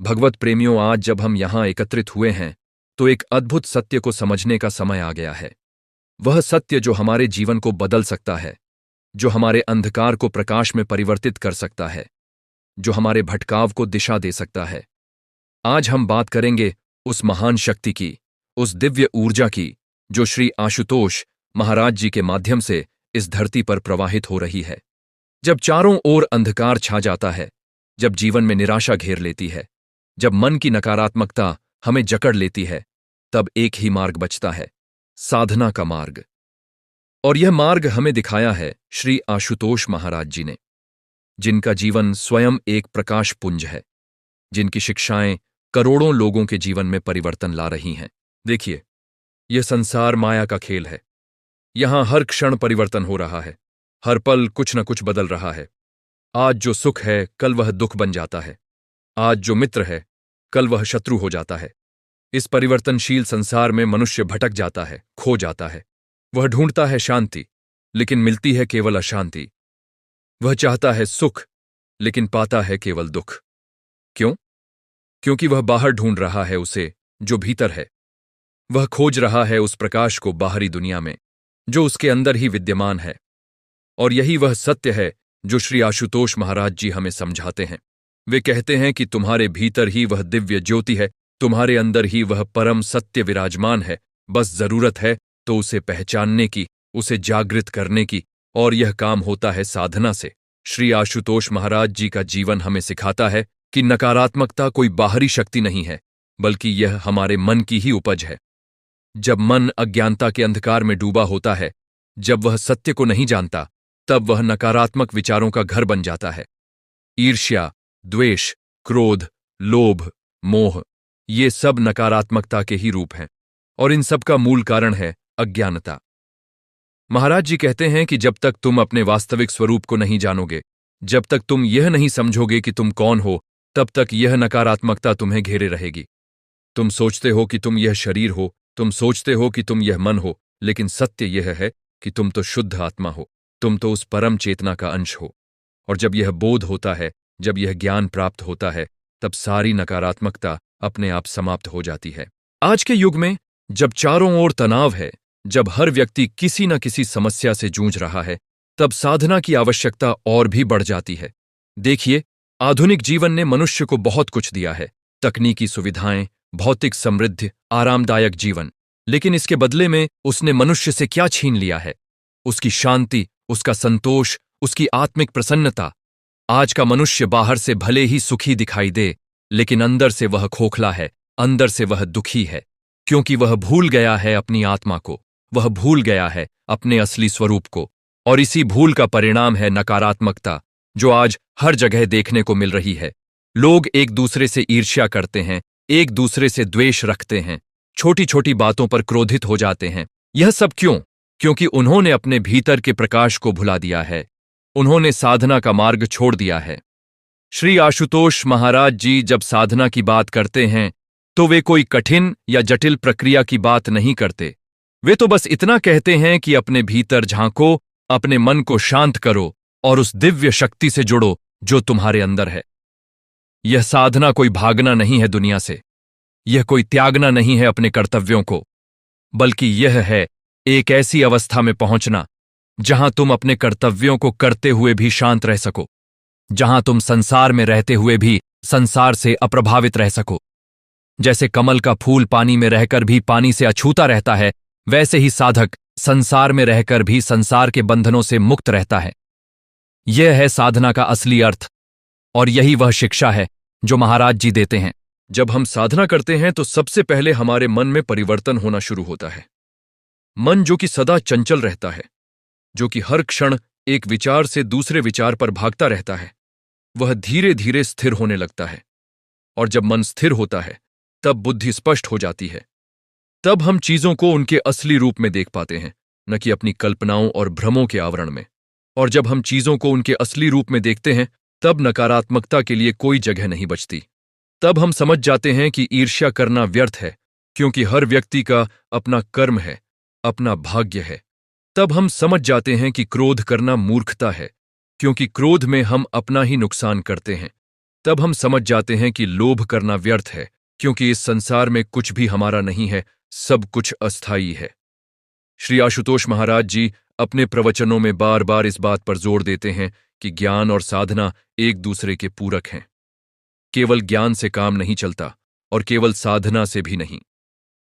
भगवत प्रेमियों, आज जब हम यहां एकत्रित हुए हैं तो एक अद्भुत सत्य को समझने का समय आ गया है। वह सत्य जो हमारे जीवन को बदल सकता है, जो हमारे अंधकार को प्रकाश में परिवर्तित कर सकता है, जो हमारे भटकाव को दिशा दे सकता है। आज हम बात करेंगे उस महान शक्ति की, उस दिव्य ऊर्जा की जो श्री आशुतोष महाराज जी के माध्यम से इस धरती पर प्रवाहित हो रही है। जब चारों ओर अंधकार छा जाता है, जब जीवन में निराशा घेर लेती है, जब मन की नकारात्मकता हमें जकड़ लेती है, तब एक ही मार्ग बचता है, साधना का मार्ग। और यह मार्ग हमें दिखाया है श्री आशुतोष महाराज जी ने, जिनका जीवन स्वयं एक प्रकाश पुंज है, जिनकी शिक्षाएं करोड़ों लोगों के जीवन में परिवर्तन ला रही हैं। देखिए, यह संसार माया का खेल है। यहां हर क्षण परिवर्तन हो रहा है, हर पल कुछ न कुछ बदल रहा है। आज जो सुख है, कल वह दुख बन जाता है। आज जो मित्र है, कल वह शत्रु हो जाता है। इस परिवर्तनशील संसार में मनुष्य भटक जाता है, खो जाता है। वह ढूंढता है शांति, लेकिन मिलती है केवल अशांति। वह चाहता है सुख, लेकिन पाता है केवल दुख। क्यों? क्योंकि वह बाहर ढूंढ रहा है उसे जो भीतर है। वह खोज रहा है उस प्रकाश को बाहरी दुनिया में, जो उसके अंदर ही विद्यमान है। और यही वह सत्य है जो श्री आशुतोष महाराज जी हमें समझाते हैं। वे कहते हैं कि तुम्हारे भीतर ही वह दिव्य ज्योति है, तुम्हारे अंदर ही वह परम सत्य विराजमान है। बस जरूरत है तो उसे पहचानने की, उसे जागृत करने की, और यह काम होता है साधना से। श्री आशुतोष महाराज जी का जीवन हमें सिखाता है कि नकारात्मकता कोई बाहरी शक्ति नहीं है, बल्कि यह हमारे मन की ही उपज है। जब मन अज्ञानता के अंधकार में डूबा होता है, जब वह सत्य को नहीं जानता, तब वह नकारात्मक विचारों का घर बन जाता है। ईर्ष्या, द्वेष, क्रोध, लोभ, मोह, ये सब नकारात्मकता के ही रूप हैं, और इन सब का मूल कारण है अज्ञानता। महाराज जी कहते हैं कि जब तक तुम अपने वास्तविक स्वरूप को नहीं जानोगे, जब तक तुम यह नहीं समझोगे कि तुम कौन हो, तब तक यह नकारात्मकता तुम्हें घेरे रहेगी। तुम सोचते हो कि तुम यह शरीर हो, तुम सोचते हो कि तुम यह मन हो, लेकिन सत्य यह है कि तुम तो शुद्ध आत्मा हो, तुम तो उस परम चेतना का अंश हो। और जब यह बोध होता है, जब यह ज्ञान प्राप्त होता है, तब सारी नकारात्मकता अपने आप समाप्त हो जाती है। आज के युग में जब चारों ओर तनाव है, जब हर व्यक्ति किसी न किसी समस्या से जूझ रहा है, तब साधना की आवश्यकता और भी बढ़ जाती है। देखिए, आधुनिक जीवन ने मनुष्य को बहुत कुछ दिया है, तकनीकी सुविधाएं, भौतिक समृद्धि, आरामदायक जीवन, लेकिन इसके बदले में उसने मनुष्य से क्या छीन लिया है? उसकी शांति, उसका संतोष, उसकी आत्मिक प्रसन्नता। आज का मनुष्य बाहर से भले ही सुखी दिखाई दे, लेकिन अंदर से वह खोखला है, अंदर से वह दुखी है, क्योंकि वह भूल गया है अपनी आत्मा को, वह भूल गया है अपने असली स्वरूप को। और इसी भूल का परिणाम है नकारात्मकता, जो आज हर जगह देखने को मिल रही है। लोग एक दूसरे से ईर्ष्या करते हैं, एक दूसरे से द्वेष रखते हैं, छोटी छोटी बातों पर क्रोधित हो जाते हैं। यह सब क्यों? क्योंकि उन्होंने अपने भीतर के प्रकाश को भुला दिया है, उन्होंने साधना का मार्ग छोड़ दिया है। श्री आशुतोष महाराज जी जब साधना की बात करते हैं, तो वे कोई कठिन या जटिल प्रक्रिया की बात नहीं करते। वे तो बस इतना कहते हैं कि अपने भीतर झांको, अपने मन को शांत करो और उस दिव्य शक्ति से जुड़ो जो तुम्हारे अंदर है। यह साधना कोई भागना नहीं है दुनिया से, यह कोई त्यागना नहीं है अपने कर्तव्यों को, बल्कि यह है एक ऐसी अवस्था में पहुंचना जहां तुम अपने कर्तव्यों को करते हुए भी शांत रह सको, जहां तुम संसार में रहते हुए भी संसार से अप्रभावित रह सको। जैसे कमल का फूल पानी में रहकर भी पानी से अछूता रहता है, वैसे ही साधक संसार में रहकर भी संसार के बंधनों से मुक्त रहता है। यह है साधना का असली अर्थ, और यही वह शिक्षा है जो महाराज जी देते हैं। जब हम साधना करते हैं तो सबसे पहले हमारे मन में परिवर्तन होना शुरू होता है। मन जो कि सदा चंचल रहता है, जो कि हर क्षण एक विचार से दूसरे विचार पर भागता रहता है, वह धीरे धीरे स्थिर होने लगता है। और जब मन स्थिर होता है, तब बुद्धि स्पष्ट हो जाती है। तब हम चीजों को उनके असली रूप में देख पाते हैं, न कि अपनी कल्पनाओं और भ्रमों के आवरण में। और जब हम चीजों को उनके असली रूप में देखते हैं, तब नकारात्मकता के लिए कोई जगह नहीं बचती। तब हम समझ जाते हैं कि ईर्ष्या करना व्यर्थ है, क्योंकि हर व्यक्ति का अपना कर्म है, अपना भाग्य है। तब हम समझ जाते हैं कि क्रोध करना मूर्खता है, क्योंकि क्रोध में हम अपना ही नुकसान करते हैं। तब हम समझ जाते हैं कि लोभ करना व्यर्थ है, क्योंकि इस संसार में कुछ भी हमारा नहीं है, सब कुछ अस्थायी है। श्री आशुतोष महाराज जी अपने प्रवचनों में बार बार इस बात पर जोर देते हैं कि ज्ञान और साधना एक दूसरे के पूरक हैं। केवल ज्ञान से काम नहीं चलता और केवल साधना से भी नहीं।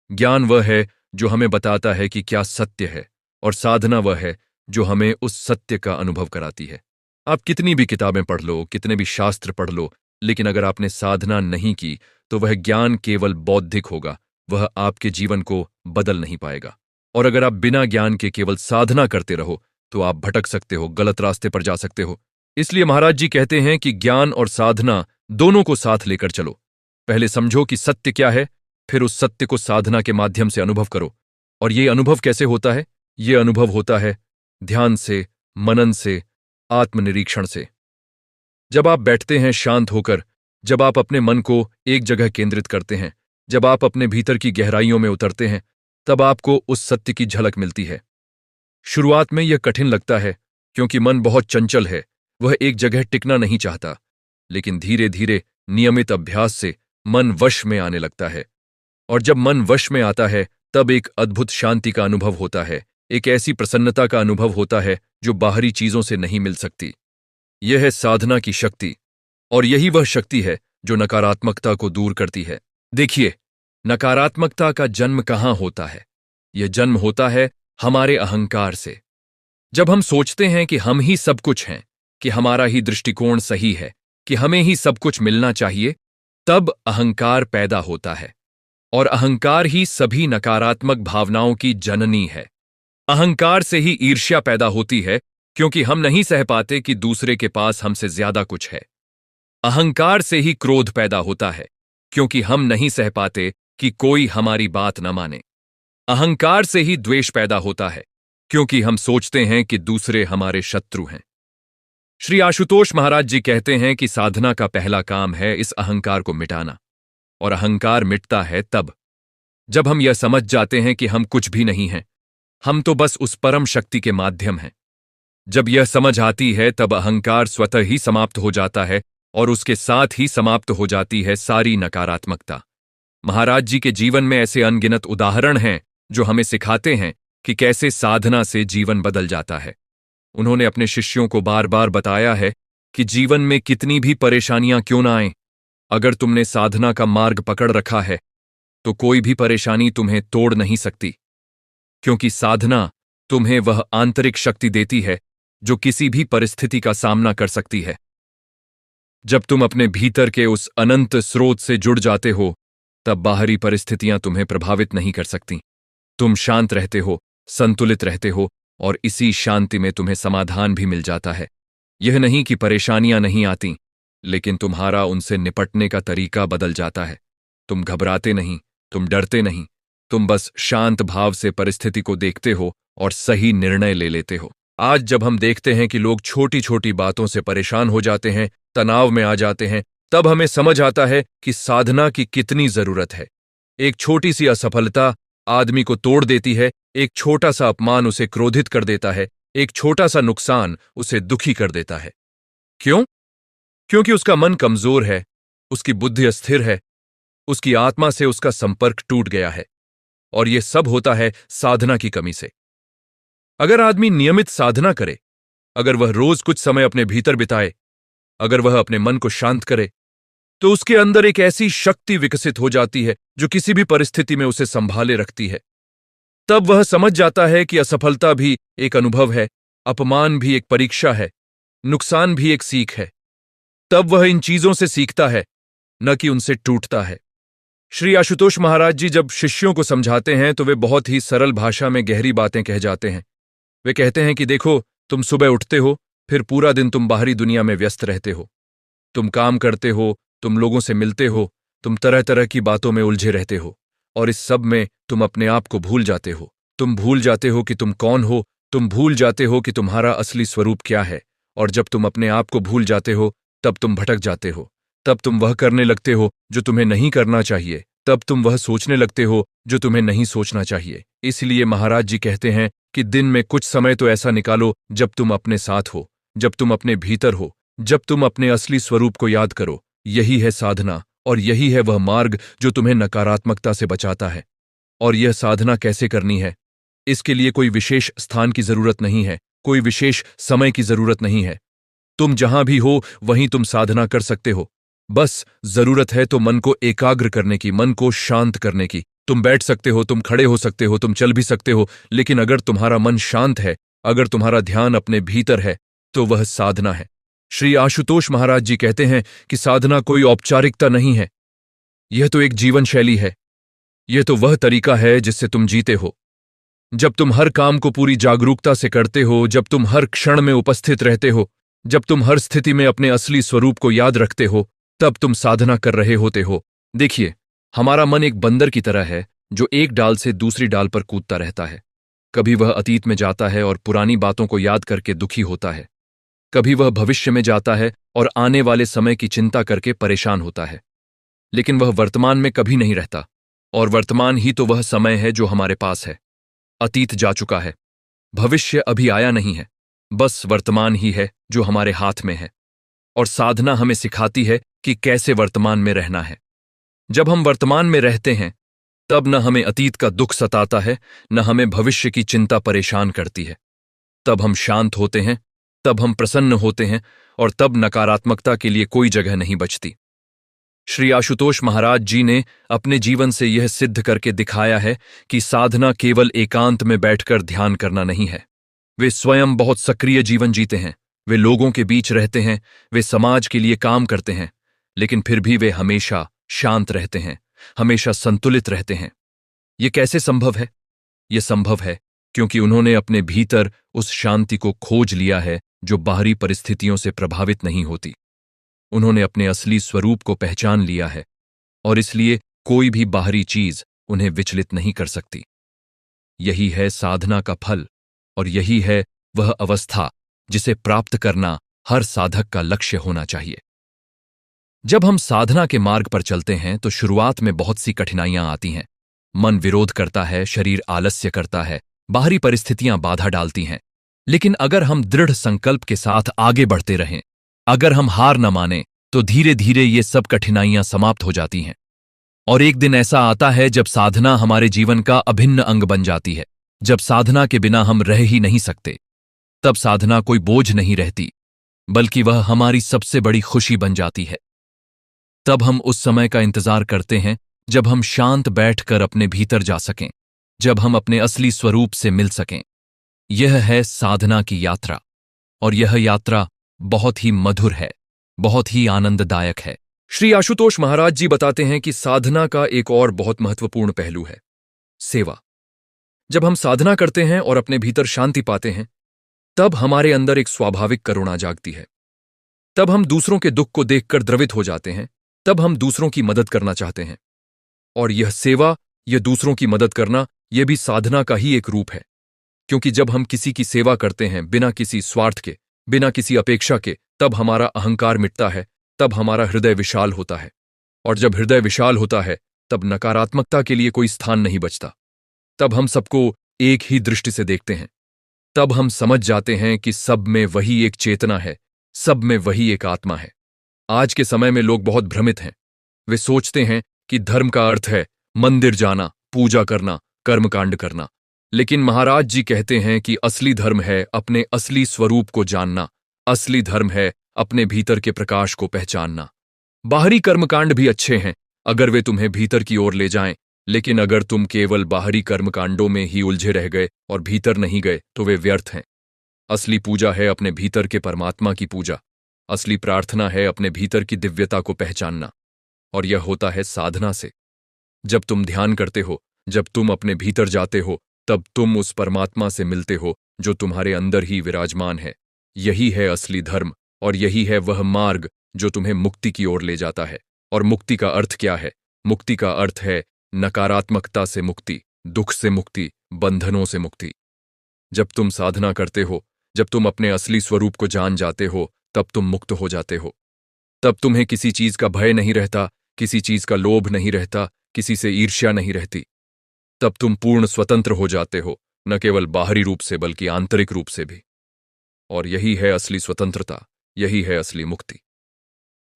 ज्ञान वह है जो हमें बताता है कि क्या सत्य है, और साधना वह है जो हमें उस सत्य का अनुभव कराती है। आप कितनी भी किताबें पढ़ लो, कितने भी शास्त्र पढ़ लो, लेकिन अगर आपने साधना नहीं की तो वह ज्ञान केवल बौद्धिक होगा, वह आपके जीवन को बदल नहीं पाएगा। और अगर आप बिना ज्ञान के केवल साधना करते रहो तो आप भटक सकते हो, गलत रास्ते पर जा सकते हो। इसलिए महाराज जी कहते हैं कि ज्ञान और साधना दोनों को साथ लेकर चलो। पहले समझो कि सत्य क्या है, फिर उस सत्य को साधना के माध्यम से अनुभव करो। और ये अनुभव कैसे होता है? ये अनुभव होता है ध्यान से, मनन से, आत्मनिरीक्षण से। जब आप बैठते हैं शांत होकर, जब आप अपने मन को एक जगह केंद्रित करते हैं, जब आप अपने भीतर की गहराइयों में उतरते हैं, तब आपको उस सत्य की झलक मिलती है। शुरुआत में यह कठिन लगता है, क्योंकि मन बहुत चंचल है, वह एक जगह टिकना नहीं चाहता। लेकिन धीरे धीरे नियमित अभ्यास से मन वश में आने लगता है। और जब मन वश में आता है तब एक अद्भुत शांति का अनुभव होता है, एक ऐसी प्रसन्नता का अनुभव होता है जो बाहरी चीजों से नहीं मिल सकती। यह है साधना की शक्ति, और यही वह शक्ति है जो नकारात्मकता को दूर करती है। देखिए, नकारात्मकता का जन्म कहाँ होता है? यह जन्म होता है हमारे अहंकार से। जब हम सोचते हैं कि हम ही सब कुछ हैं, कि हमारा ही दृष्टिकोण सही है, कि हमें ही सब कुछ मिलना चाहिए, तब अहंकार पैदा होता है। और अहंकार ही सभी नकारात्मक भावनाओं की जननी है। अहंकार से ही ईर्ष्या पैदा होती है, क्योंकि हम नहीं सह पाते कि दूसरे के पास हमसे ज्यादा कुछ है। अहंकार से ही क्रोध पैदा होता है, क्योंकि हम नहीं सह पाते कि कोई हमारी बात न माने। अहंकार से ही द्वेष पैदा होता है, क्योंकि हम सोचते हैं कि दूसरे हमारे शत्रु हैं। श्री आशुतोष महाराज जी कहते हैं कि साधना का पहला काम है इस अहंकार को मिटाना। और अहंकार मिटता है तब जब हम यह समझ जाते हैं कि हम कुछ भी नहीं हैं, हम तो बस उस परम शक्ति के माध्यम हैं। जब यह समझ आती है तब अहंकार स्वतः ही समाप्त हो जाता है, और उसके साथ ही समाप्त हो जाती है सारी नकारात्मकता। महाराज जी के जीवन में ऐसे अनगिनत उदाहरण हैं जो हमें सिखाते हैं कि कैसे साधना से जीवन बदल जाता है। उन्होंने अपने शिष्यों को बार बार बताया है कि जीवन में कितनी भी परेशानियां क्यों ना आएं, अगर तुमने साधना का मार्ग पकड़ रखा है तो कोई भी परेशानी तुम्हें तोड़ नहीं सकती, क्योंकि साधना तुम्हें वह आंतरिक शक्ति देती है जो किसी भी परिस्थिति का सामना कर सकती है। जब तुम अपने भीतर के उस अनंत स्रोत से जुड़ जाते हो, तब बाहरी परिस्थितियां तुम्हें प्रभावित नहीं कर सकती। तुम शांत रहते हो, संतुलित रहते हो, और इसी शांति में तुम्हें समाधान भी मिल जाता है। यह नहीं कि परेशानियां नहीं आती, लेकिन तुम्हारा उनसे निपटने का तरीका बदल जाता है। तुम घबराते नहीं, तुम डरते नहीं, तुम बस शांत भाव से परिस्थिति को देखते हो और सही निर्णय ले लेते हो। आज जब हम देखते हैं कि लोग छोटी छोटी बातों से परेशान हो जाते हैं, तनाव में आ जाते हैं, तब हमें समझ आता है कि साधना की कितनी जरूरत है। एक छोटी सी असफलता आदमी को तोड़ देती है, एक छोटा सा अपमान उसे क्रोधित कर देता है, एक छोटा सा नुकसान उसे दुखी कर देता है। क्यों? क्योंकि उसका मन कमजोर है, उसकी बुद्धि अस्थिर है, उसकी आत्मा से उसका संपर्क टूट गया है। और यह सब होता है साधना की कमी से। अगर आदमी नियमित साधना करे, अगर वह रोज कुछ समय अपने भीतर बिताए, अगर वह अपने मन को शांत करे, तो उसके अंदर एक ऐसी शक्ति विकसित हो जाती है जो किसी भी परिस्थिति में उसे संभाले रखती है। तब वह समझ जाता है कि असफलता भी एक अनुभव है, अपमान भी एक परीक्षा है, नुकसान भी एक सीख है। तब वह इन चीजों से सीखता है, न कि उनसे टूटता है। श्री आशुतोष महाराज जी जब शिष्यों को समझाते हैं तो वे बहुत ही सरल भाषा में गहरी बातें कह जाते हैं। वे कहते हैं कि देखो, तुम सुबह उठते हो, फिर पूरा दिन तुम बाहरी दुनिया में व्यस्त रहते हो, तुम काम करते हो, तुम लोगों से मिलते हो, तुम तरह तरह की बातों में उलझे रहते हो, और इस सब में तुम अपने आप को भूल जाते हो। तुम भूल जाते हो कि तुम कौन हो, तुम भूल जाते हो कि तुम्हारा असली स्वरूप क्या है। और जब तुम अपने आप को भूल जाते हो तब तुम भटक जाते हो, तब तुम वह करने लगते हो जो तुम्हें नहीं करना चाहिए, तब तुम वह सोचने लगते हो जो तुम्हें नहीं सोचना चाहिए। इसलिए महाराज जी कहते हैं कि दिन में कुछ समय तो ऐसा निकालो जब तुम अपने साथ हो, जब तुम अपने भीतर हो, जब तुम अपने असली स्वरूप को याद करो, यही है साधना, और यही है वह मार्ग जो तुम्हें नकारात्मकता से बचाता है। और यह साधना कैसे करनी है? इसके लिए कोई विशेष स्थान की जरूरत नहीं है, कोई विशेष समय की जरूरत नहीं है। तुम जहां भी हो वहीं तुम साधना कर सकते हो। बस जरूरत है तो मन को एकाग्र करने की, मन को शांत करने की। तुम बैठ सकते हो, तुम खड़े हो सकते हो, तुम चल भी सकते हो, लेकिन अगर तुम्हारा मन शांत है, अगर तुम्हारा ध्यान अपने भीतर है, तो वह साधना है। श्री आशुतोष महाराज जी कहते हैं कि साधना कोई औपचारिकता नहीं है, यह तो एक जीवन शैली है। यह तो वह तरीका है जिससे तुम जीते हो। जब तुम हर काम को पूरी जागरूकता से करते हो, जब तुम हर क्षण में उपस्थित रहते हो, जब तुम हर स्थिति में अपने असली स्वरूप को याद रखते हो, तब तुम साधना कर रहे होते हो। देखिए, हमारा मन एक बंदर की तरह है जो एक डाल से दूसरी डाल पर कूदता रहता है। कभी वह अतीत में जाता है और पुरानी बातों को याद करके दुखी होता है, कभी वह भविष्य में जाता है और आने वाले समय की चिंता करके परेशान होता है। लेकिन वह वर्तमान में कभी नहीं रहता, और वर्तमान ही तो वह समय है जो हमारे पास है। अतीत जा चुका है, भविष्य अभी आया नहीं है, बस वर्तमान ही है जो हमारे हाथ में है। और साधना हमें सिखाती है कि कैसे वर्तमान में रहना है। जब हम वर्तमान में रहते हैं, तब न हमें अतीत का दुख सताता है, न हमें भविष्य की चिंता परेशान करती है। तब हम शांत होते हैं, तब हम प्रसन्न होते हैं, और तब नकारात्मकता के लिए कोई जगह नहीं बचती। श्री आशुतोष महाराज जी ने अपने जीवन से यह सिद्ध करके दिखाया है कि साधना केवल एकांत में बैठकर ध्यान करना नहीं है। वे स्वयं बहुत सक्रिय जीवन जीते हैं, वे लोगों के बीच रहते हैं, वे समाज के लिए काम करते हैं, लेकिन फिर भी वे हमेशा शांत रहते हैं, हमेशा संतुलित रहते हैं। ये कैसे संभव है? ये संभव है क्योंकि उन्होंने अपने भीतर उस शांति को खोज लिया है जो बाहरी परिस्थितियों से प्रभावित नहीं होती। उन्होंने अपने असली स्वरूप को पहचान लिया है, और इसलिए कोई भी बाहरी चीज उन्हें विचलित नहीं कर सकती। यही है साधना का फल, और यही है वह अवस्था जिसे प्राप्त करना हर साधक का लक्ष्य होना चाहिए। जब हम साधना के मार्ग पर चलते हैं तो शुरुआत में बहुत सी कठिनाइयां आती हैं। मन विरोध करता है, शरीर आलस्य करता है, बाहरी परिस्थितियां बाधा डालती हैं। लेकिन अगर हम दृढ़ संकल्प के साथ आगे बढ़ते रहें, अगर हम हार न माने, तो धीरे धीरे ये सब कठिनाइयां समाप्त हो जाती हैं। और एक दिन ऐसा आता है जब साधना हमारे जीवन का अभिन्न अंग बन जाती है, जब साधना के बिना हम रह ही नहीं सकते। तब साधना कोई बोझ नहीं रहती, बल्कि वह हमारी सबसे बड़ी खुशी बन जाती है। तब हम उस समय का इंतजार करते हैं जब हम शांत बैठकर अपने भीतर जा सकें, जब हम अपने असली स्वरूप से मिल सकें। यह है साधना की यात्रा, और यह यात्रा बहुत ही मधुर है, बहुत ही आनंददायक है। श्री आशुतोष महाराज जी बताते हैं कि साधना का एक और बहुत महत्वपूर्ण पहलू है सेवा। जब हम साधना करते हैं और अपने भीतर शांति पाते हैं, तब हमारे अंदर एक स्वाभाविक करुणा जागती है। तब हम दूसरों के दुख को देखकर द्रवित हो जाते हैं, तब हम दूसरों की मदद करना चाहते हैं। और यह सेवा, यह दूसरों की मदद करना, यह भी साधना का ही एक रूप है। क्योंकि जब हम किसी की सेवा करते हैं बिना किसी स्वार्थ के, बिना किसी अपेक्षा के, तब हमारा अहंकार मिटता है, तब हमारा हृदय विशाल होता है। और जब हृदय विशाल होता है, तब नकारात्मकता के लिए कोई स्थान नहीं बचता। तब हम सबको एक ही दृष्टि से देखते हैं। तब हम समझ जाते हैं कि सब में वही एक चेतना है, सब में वही एक आत्मा है। आज के समय में लोग बहुत भ्रमित हैं। वे सोचते हैं कि धर्म का अर्थ है मंदिर जाना, पूजा करना, कर्मकांड करना। लेकिन महाराज जी कहते हैं कि असली धर्म है अपने असली स्वरूप को जानना, असली धर्म है अपने भीतर के प्रकाश को पहचानना। बाहरी कर्मकांड भी अच्छे हैं अगर वे तुम्हें भीतर की ओर ले जाएं, लेकिन अगर तुम केवल बाहरी कर्मकांडों में ही उलझे रह गए और भीतर नहीं गए तो वे व्यर्थ हैं। असली पूजा है अपने भीतर के परमात्मा की पूजा, असली प्रार्थना है अपने भीतर की दिव्यता को पहचानना, और यह होता है साधना से। जब तुम ध्यान करते हो, जब तुम अपने भीतर जाते हो, तब तुम उस परमात्मा से मिलते हो जो तुम्हारे अंदर ही विराजमान है। यही है असली धर्म, और यही है वह मार्ग जो तुम्हें मुक्ति की ओर ले जाता है। और मुक्ति का अर्थ क्या है? मुक्ति का अर्थ है नकारात्मकता से मुक्ति, दुख से मुक्ति, बंधनों से मुक्ति। जब तुम साधना करते हो, जब तुम अपने असली स्वरूप को जान जाते हो, तब तुम मुक्त हो जाते हो। तब तुम्हें किसी चीज का भय नहीं रहता, किसी चीज का लोभ नहीं रहता, किसी से ईर्ष्या नहीं रहती। तब तुम पूर्ण स्वतंत्र हो जाते हो, न केवल बाहरी रूप से बल्कि आंतरिक रूप से भी। और यही है असली स्वतंत्रता, यही है असली मुक्ति।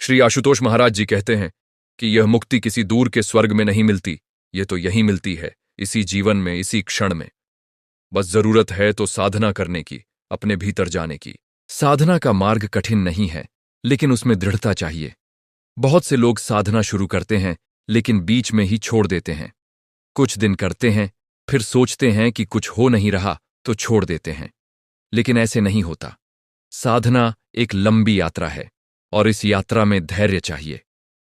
श्री आशुतोष महाराज जी कहते हैं कि यह मुक्ति किसी दूर के स्वर्ग में नहीं मिलती, ये तो यहीं मिलती है, इसी जीवन में, इसी क्षण में। बस जरूरत है तो साधना करने की, अपने भीतर जाने की। साधना का मार्ग कठिन नहीं है, लेकिन उसमें दृढ़ता चाहिए। बहुत से लोग साधना शुरू करते हैं लेकिन बीच में ही छोड़ देते हैं। कुछ दिन करते हैं, फिर सोचते हैं कि कुछ हो नहीं रहा तो छोड़ देते हैं। लेकिन ऐसे नहीं होता। साधना एक लंबी यात्रा है और इस यात्रा में धैर्य चाहिए।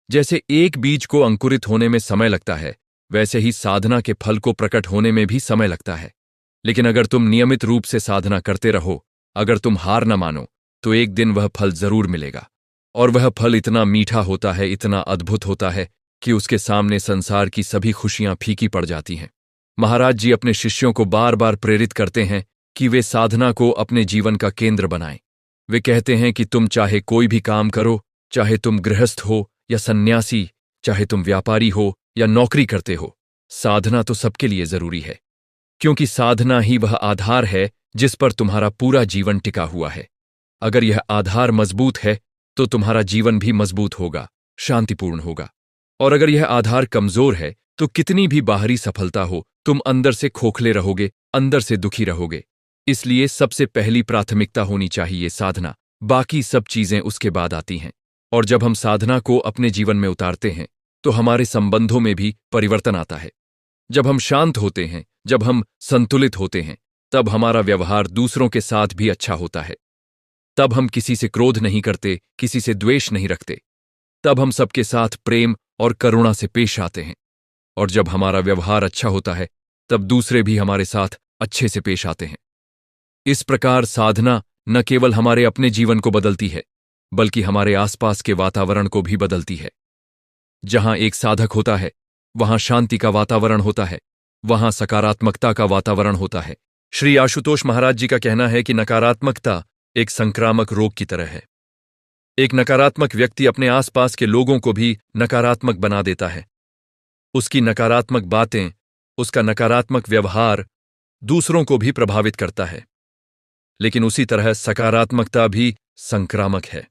जैसे एक बीज को अंकुरित होने में समय लगता है, वैसे ही साधना के फल को प्रकट होने में भी समय लगता है। लेकिन अगर तुम नियमित रूप से साधना करते रहो, अगर तुम हार न मानो, तो एक दिन वह फल जरूर मिलेगा। और वह फल इतना मीठा होता है, इतना अद्भुत होता है कि उसके सामने संसार की सभी खुशियां फीकी पड़ जाती हैं। महाराज जी अपने शिष्यों को बार बार प्रेरित करते हैं कि वे साधना को अपने जीवन का केंद्र बनाएं। वे कहते हैं कि तुम चाहे कोई भी काम करो, चाहे तुम गृहस्थ हो या सन्यासी, चाहे तुम व्यापारी हो या नौकरी करते हो, साधना तो सबके लिए जरूरी है। क्योंकि साधना ही वह आधार है जिस पर तुम्हारा पूरा जीवन टिका हुआ है। अगर यह आधार मजबूत है तो तुम्हारा जीवन भी मजबूत होगा, शांतिपूर्ण होगा। और अगर यह आधार कमजोर है तो कितनी भी बाहरी सफलता हो, तुम अंदर से खोखले रहोगे, अंदर से दुखी रहोगे। इसलिए सबसे पहली प्राथमिकता होनी चाहिए साधना, बाकी सब चीजें उसके बाद आती हैं। और जब हम साधना को अपने जीवन में उतारते हैं तो हमारे संबंधों में भी परिवर्तन आता है। जब हम शांत होते हैं, जब हम संतुलित होते हैं, तब हमारा व्यवहार दूसरों के साथ भी अच्छा होता है। तब हम किसी से क्रोध नहीं करते, किसी से द्वेष नहीं रखते। तब हम सबके साथ प्रेम और करुणा से पेश आते हैं। और जब हमारा व्यवहार अच्छा होता है, तब दूसरे भी हमारे साथ अच्छे से पेश आते हैं। इस प्रकार साधना न केवल हमारे अपने जीवन को बदलती है, बल्कि हमारे आसपास के वातावरण को भी बदलती है। जहां एक साधक होता है, वहां शांति का वातावरण होता है, वहां सकारात्मकता का वातावरण होता है। श्री आशुतोष महाराज जी का कहना है कि नकारात्मकता एक संक्रामक रोग की तरह है। एक नकारात्मक व्यक्ति अपने आसपास के लोगों को भी नकारात्मक बना देता है। उसकी नकारात्मक बातें, उसका नकारात्मक व्यवहार दूसरों को भी प्रभावित करता है। लेकिन उसी तरह सकारात्मकता भी संक्रामक है।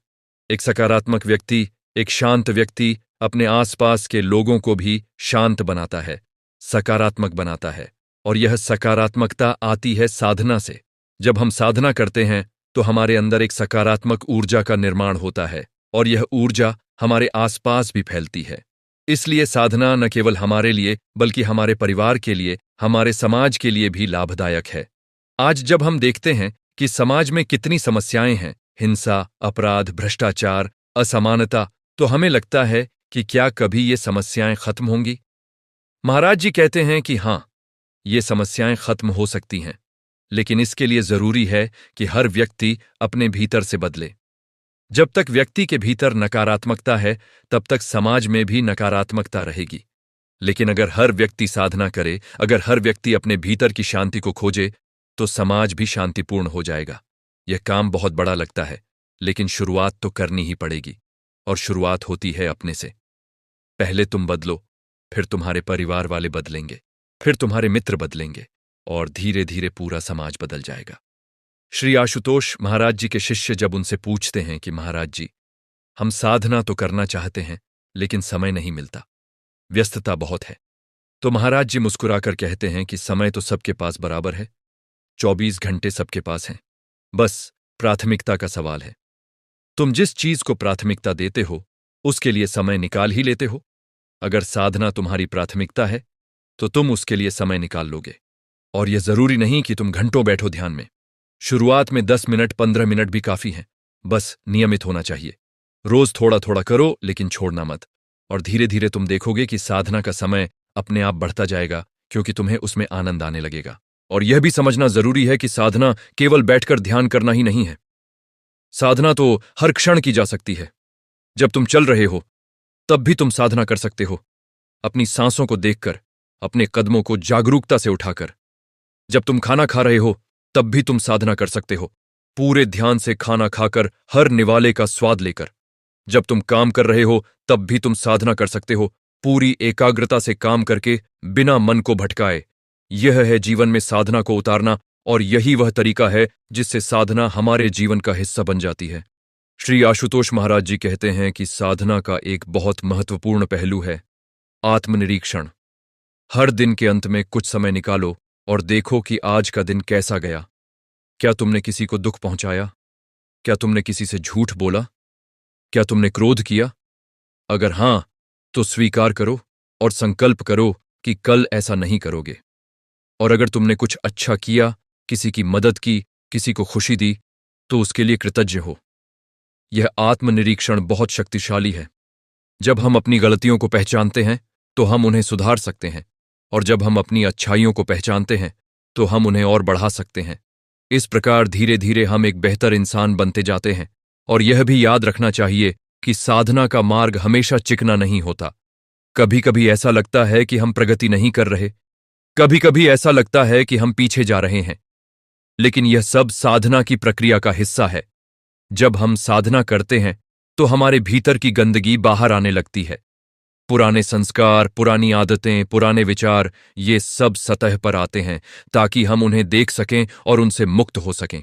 एक सकारात्मक व्यक्ति, एक शांत व्यक्ति अपने आसपास के लोगों को भी शांत बनाता है, सकारात्मक बनाता है। और यह सकारात्मकता आती है साधना से। जब हम साधना करते हैं तो हमारे अंदर एक सकारात्मक ऊर्जा का निर्माण होता है और यह ऊर्जा हमारे आसपास भी फैलती है। इसलिए साधना न केवल हमारे लिए बल्कि हमारे परिवार के लिए, हमारे समाज के लिए भी लाभदायक है। आज जब हम देखते हैं कि समाज में कितनी समस्याएं हैं, हिंसा, अपराध, भ्रष्टाचार, असमानता, तो हमें लगता है कि क्या कभी ये समस्याएं खत्म होंगी? महाराज जी कहते हैं कि हां, ये समस्याएं खत्म हो सकती हैं, लेकिन इसके लिए जरूरी है कि हर व्यक्ति अपने भीतर से बदले। जब तक व्यक्ति के भीतर नकारात्मकता है, तब तक समाज में भी नकारात्मकता रहेगी। लेकिन अगर हर व्यक्ति साधना करे, अगर हर व्यक्ति अपने भीतर की शांति को खोजे, तो समाज भी शांतिपूर्ण हो जाएगा। यह काम बहुत बड़ा लगता है, लेकिन शुरुआत तो करनी ही पड़ेगी। और शुरुआत होती है अपने से। पहले तुम बदलो, फिर तुम्हारे परिवार वाले बदलेंगे, फिर तुम्हारे मित्र बदलेंगे और धीरे धीरे पूरा समाज बदल जाएगा। श्री आशुतोष महाराज जी के शिष्य जब उनसे पूछते हैं कि महाराज जी, हम साधना तो करना चाहते हैं लेकिन समय नहीं मिलता, व्यस्तता बहुत है, तो महाराज जी मुस्कुराकर कहते हैं कि समय तो सबके पास बराबर है, 24 घंटे सबके पास हैं, बस प्राथमिकता का सवाल है। तुम जिस चीज को प्राथमिकता देते हो उसके लिए समय निकाल ही लेते हो। अगर साधना तुम्हारी प्राथमिकता है तो तुम उसके लिए समय निकाल लोगे। और यह जरूरी नहीं कि तुम घंटों बैठो ध्यान में। शुरुआत में 10 मिनट, 15 मिनट भी काफी हैं। बस नियमित होना चाहिए। रोज थोड़ा थोड़ा करो, लेकिन छोड़ना मत। और धीरे धीरे तुम देखोगे कि साधना का समय अपने आप बढ़ता जाएगा, क्योंकि तुम्हें उसमें आनंद आने लगेगा। और यह भी समझना जरूरी है कि साधना केवल बैठकर ध्यान करना ही नहीं है। साधना तो हर क्षण की जा सकती है। जब तुम चल रहे हो तब भी तुम साधना कर सकते हो, अपनी सांसों को देखकर, अपने कदमों को जागरूकता से उठाकर। जब तुम खाना खा रहे हो तब भी तुम साधना कर सकते हो, पूरे ध्यान से खाना खाकर, हर निवाले का स्वाद लेकर। जब तुम काम कर रहे हो तब भी तुम साधना कर सकते हो, पूरी एकाग्रता से काम करके, बिना मन को भटकाए। यह है जीवन में साधना को उतारना, और यही वह तरीका है जिससे साधना हमारे जीवन का हिस्सा बन जाती है। श्री आशुतोष महाराज जी कहते हैं कि साधना का एक बहुत महत्वपूर्ण पहलू है आत्मनिरीक्षण। हर दिन के अंत में कुछ समय निकालो और देखो कि आज का दिन कैसा गया। क्या तुमने किसी को दुख पहुंचाया? क्या तुमने किसी से झूठ बोला? क्या तुमने क्रोध किया? अगर हां, तो स्वीकार करो और संकल्प करो कि कल ऐसा नहीं करोगे। और अगर तुमने कुछ अच्छा किया, किसी की मदद की, किसी को खुशी दी, तो उसके लिए कृतज्ञ हो। यह आत्मनिरीक्षण बहुत शक्तिशाली है। जब हम अपनी गलतियों को पहचानते हैं तो हम उन्हें सुधार सकते हैं, और जब हम अपनी अच्छाइयों को पहचानते हैं तो हम उन्हें और बढ़ा सकते हैं। इस प्रकार धीरे धीरे हम एक बेहतर इंसान बनते जाते हैं। और यह भी याद रखना चाहिए कि साधना का मार्ग हमेशा चिकना नहीं होता। कभी कभी ऐसा लगता है कि हम प्रगति नहीं कर रहे, कभी कभी ऐसा लगता है कि हम पीछे जा रहे हैं, लेकिन यह सब साधना की प्रक्रिया का हिस्सा है। जब हम साधना करते हैं तो हमारे भीतर की गंदगी बाहर आने लगती है। पुराने संस्कार, पुरानी आदतें, पुराने विचार, ये सब सतह पर आते हैं ताकि हम उन्हें देख सकें और उनसे मुक्त हो सकें।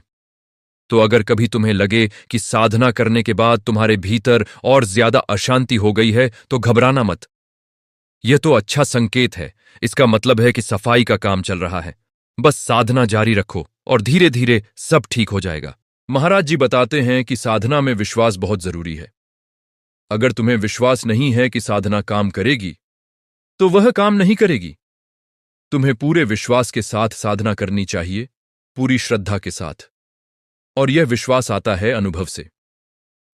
तो अगर कभी तुम्हें लगे कि साधना करने के बाद तुम्हारे भीतर और ज्यादा अशांति हो गई है तो घबराना मत। यह तो अच्छा संकेत है। इसका मतलब है कि सफाई का काम चल रहा है। बस साधना जारी रखो और धीरे धीरे सब ठीक हो जाएगा। महाराज जी बताते हैं कि साधना में विश्वास बहुत जरूरी है। अगर तुम्हें विश्वास नहीं है कि साधना काम करेगी, तो वह काम नहीं करेगी। तुम्हें पूरे विश्वास के साथ साधना करनी चाहिए, पूरी श्रद्धा के साथ। और यह विश्वास आता है अनुभव से।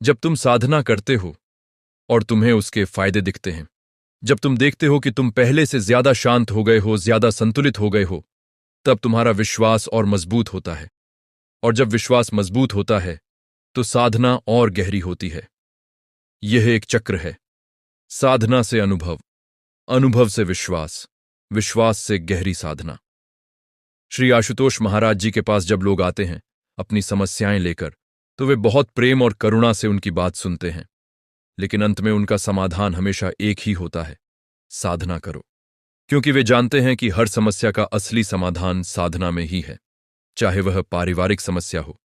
जब तुम साधना करते हो और तुम्हें उसके फायदे दिखते हैं, जब तुम देखते हो कि तुम पहले से ज्यादा शांत हो गए हो, ज्यादा संतुलित हो गए हो, तब तुम्हारा विश्वास और मजबूत होता है। और जब विश्वास मजबूत होता है तो साधना और गहरी होती है। यह एक चक्र है। साधना से अनुभव, अनुभव से विश्वास, विश्वास से गहरी साधना। श्री आशुतोष महाराज जी के पास जब लोग आते हैं अपनी समस्याएं लेकर, तो वे बहुत प्रेम और करुणा से उनकी बात सुनते हैं, लेकिन अंत में उनका समाधान हमेशा एक ही होता है, साधना करो। क्योंकि वे जानते हैं कि हर समस्या का असली समाधान साधना में ही है। चाहे वह पारिवारिक समस्या हो,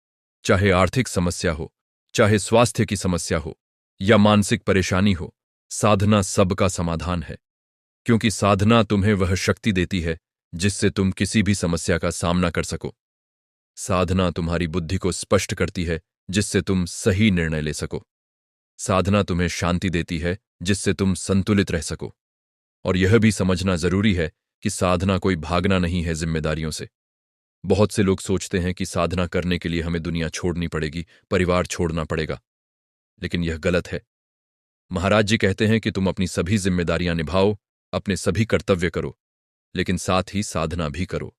चाहे आर्थिक समस्या हो, चाहे स्वास्थ्य की समस्या हो या मानसिक परेशानी हो, साधना सबका समाधान है। क्योंकि साधना तुम्हें वह शक्ति देती है जिससे तुम किसी भी समस्या का सामना कर सको। साधना तुम्हारी बुद्धि को स्पष्ट करती है जिससे तुम सही निर्णय ले सको। साधना तुम्हें शांति देती है जिससे तुम संतुलित रह सको। और यह भी समझना जरूरी है कि साधना कोई भागना नहीं है जिम्मेदारियों से। बहुत से लोग सोचते हैं कि साधना करने के लिए हमें दुनिया छोड़नी पड़ेगी, परिवार छोड़ना पड़ेगा, लेकिन यह गलत है। महाराज जी कहते हैं कि तुम अपनी सभी जिम्मेदारियां निभाओ, अपने सभी कर्तव्य करो, लेकिन साथ ही साधना भी करो।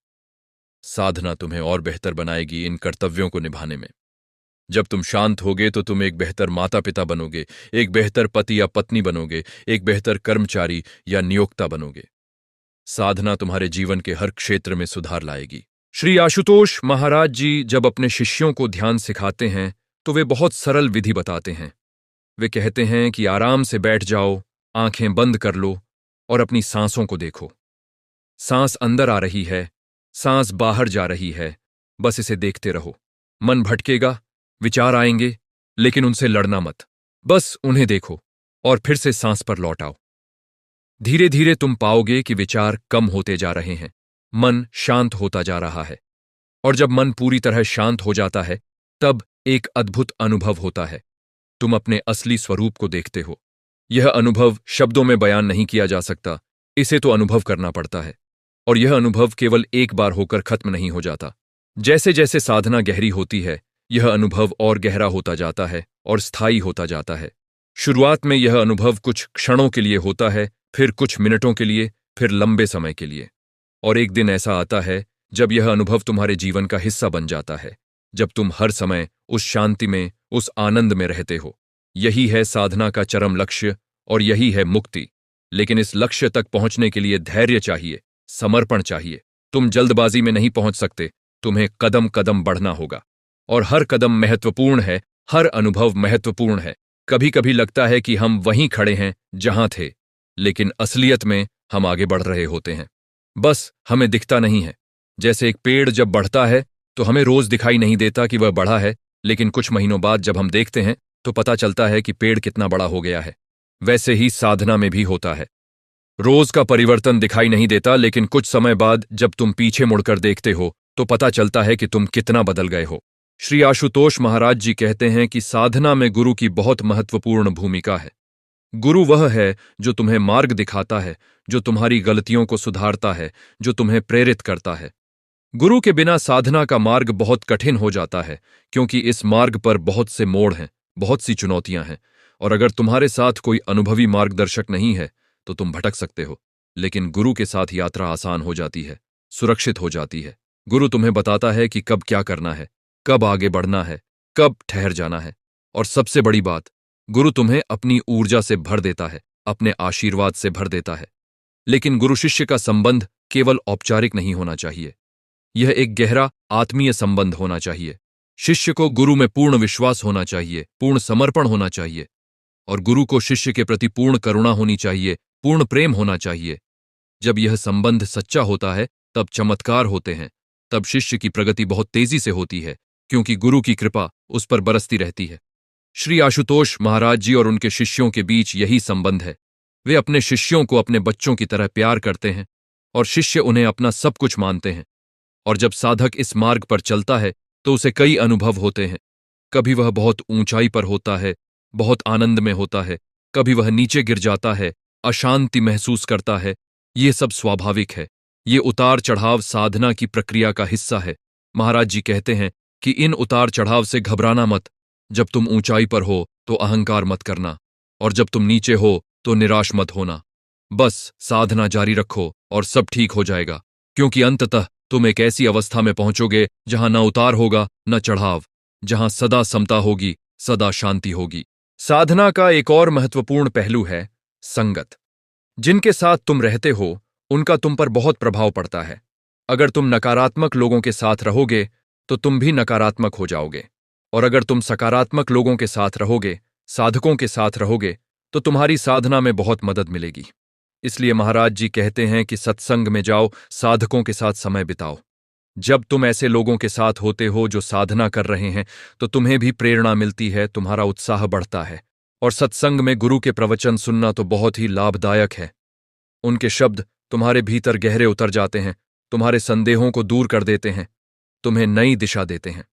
साधना तुम्हें और बेहतर बनाएगी इन कर्तव्यों को निभाने में। जब तुम शांत होगे तो तुम एक बेहतर माता पिता बनोगे, एक बेहतर पति या पत्नी बनोगे, एक बेहतर कर्मचारी या नियोक्ता बनोगे। साधना तुम्हारे जीवन के हर क्षेत्र में सुधार लाएगी। श्री आशुतोष महाराज जी जब अपने शिष्यों को ध्यान सिखाते हैं तो वे बहुत सरल विधि बताते हैं। वे कहते हैं कि आराम से बैठ जाओ, आंखें बंद कर लो और अपनी सांसों को देखो। सांस अंदर आ रही है, सांस बाहर जा रही है, बस इसे देखते रहो। मन भटकेगा, विचार आएंगे, लेकिन उनसे लड़ना मत, बस उन्हें देखो और फिर से सांस पर लौट आओ। धीरे धीरे तुम पाओगे कि विचार कम होते जा रहे हैं, मन शांत होता जा रहा है। और जब मन पूरी तरह शांत हो जाता है तब एक अद्भुत अनुभव होता है। तुम अपने असली स्वरूप को देखते हो। यह अनुभव शब्दों में बयान नहीं किया जा सकता, इसे तो अनुभव करना पड़ता है। और यह अनुभव केवल एक बार होकर खत्म नहीं हो जाता। जैसे जैसे साधना गहरी होती है, यह अनुभव और गहरा होता जाता है और स्थायी होता जाता है। शुरुआत में यह अनुभव कुछ क्षणों के लिए होता है, फिर कुछ मिनटों के लिए, फिर लंबे समय के लिए। और एक दिन ऐसा आता है जब यह अनुभव तुम्हारे जीवन का हिस्सा बन जाता है, जब तुम हर समय उस शांति में, उस आनंद में रहते हो। यही है साधना का चरम लक्ष्य और यही है मुक्ति। लेकिन इस लक्ष्य तक पहुंचने के लिए धैर्य चाहिए, समर्पण चाहिए। तुम जल्दबाजी में नहीं पहुंच सकते, तुम्हें कदम कदम बढ़ना होगा। और हर कदम महत्वपूर्ण है, हर अनुभव महत्वपूर्ण है। कभी कभी लगता है कि हम वहीं खड़े हैं जहां थे, लेकिन असलियत में हम आगे बढ़ रहे होते हैं, बस हमें दिखता नहीं है। जैसे एक पेड़ जब बढ़ता है तो हमें रोज दिखाई नहीं देता कि वह बढ़ा है, लेकिन कुछ महीनों बाद जब हम देखते हैं तो पता चलता है कि पेड़ कितना बड़ा हो गया है। वैसे ही साधना में भी होता है। रोज का परिवर्तन दिखाई नहीं देता, लेकिन कुछ समय बाद जब तुम पीछे मुड़कर देखते हो तो पता चलता है कि तुम कितना बदल गए हो। श्री आशुतोष महाराज जी कहते हैं कि साधना में गुरु की बहुत महत्वपूर्ण भूमिका है। गुरु वह है जो तुम्हें मार्ग दिखाता है, जो तुम्हारी गलतियों को सुधारता है, जो तुम्हें प्रेरित करता है। गुरु के बिना साधना का मार्ग बहुत कठिन हो जाता है, क्योंकि इस मार्ग पर बहुत से मोड़ हैं, बहुत सी चुनौतियां हैं, और अगर तुम्हारे साथ कोई अनुभवी मार्गदर्शक नहीं है तो तुम भटक सकते हो। लेकिन गुरु के साथ यात्रा आसान हो जाती है, सुरक्षित हो जाती है। गुरु तुम्हें बताता है कि कब क्या करना है, कब आगे बढ़ना है, कब ठहर जाना है, और सबसे बड़ी बात, गुरु तुम्हें अपनी ऊर्जा से भर देता है, अपने आशीर्वाद से भर देता है। लेकिन गुरु शिष्य का संबंध केवल औपचारिक नहीं होना चाहिए, यह एक गहरा आत्मीय संबंध होना चाहिए। शिष्य को गुरु में पूर्ण विश्वास होना चाहिए, पूर्ण समर्पण होना चाहिए, और गुरु को शिष्य के प्रति पूर्ण करुणा होनी चाहिए, पूर्ण प्रेम होना चाहिए। जब यह संबंध सच्चा होता है तब चमत्कार होते हैं, तब शिष्य की प्रगति बहुत तेजी से होती है, क्योंकि गुरु की कृपा उस पर बरसती रहती है। श्री आशुतोष महाराज जी और उनके शिष्यों के बीच यही संबंध है। वे अपने शिष्यों को अपने बच्चों की तरह प्यार करते हैं और शिष्य उन्हें अपना सब कुछ मानते हैं। और जब साधक इस मार्ग पर चलता है तो उसे कई अनुभव होते हैं। कभी वह बहुत ऊंचाई पर होता है, बहुत आनंद में होता है, कभी वह नीचे गिर जाता है, अशांति महसूस करता है। ये सब स्वाभाविक है। ये उतार चढ़ाव साधना की प्रक्रिया का हिस्सा है। महाराज जी कहते हैं कि इन उतार चढ़ाव से घबराना मत। जब तुम ऊंचाई पर हो तो अहंकार मत करना, और जब तुम नीचे हो तो निराश मत होना। बस साधना जारी रखो और सब ठीक हो जाएगा, क्योंकि अंततः तुम एक ऐसी अवस्था में पहुंचोगे जहां न उतार होगा न चढ़ाव, जहां सदा समता होगी, सदा शांति होगी। साधना का एक और महत्वपूर्ण पहलू है संगत। जिनके साथ तुम रहते हो उनका तुम पर बहुत प्रभाव पड़ता है। अगर तुम नकारात्मक लोगों के साथ रहोगे तो तुम भी नकारात्मक हो जाओगे, और अगर तुम सकारात्मक लोगों के साथ रहोगे, साधकों के साथ रहोगे, तो तुम्हारी साधना में बहुत मदद मिलेगी। इसलिए महाराज जी कहते हैं कि सत्संग में जाओ, साधकों के साथ समय बिताओ। जब तुम ऐसे लोगों के साथ होते हो जो साधना कर रहे हैं तो तुम्हें भी प्रेरणा मिलती है, तुम्हारा उत्साह बढ़ता है। और सत्संग में गुरु के प्रवचन सुनना तो बहुत ही लाभदायक है। उनके शब्द तुम्हारे भीतर गहरे उतर जाते हैं, तुम्हारे संदेहों को दूर कर देते हैं, तुम्हें नई दिशा देते हैं।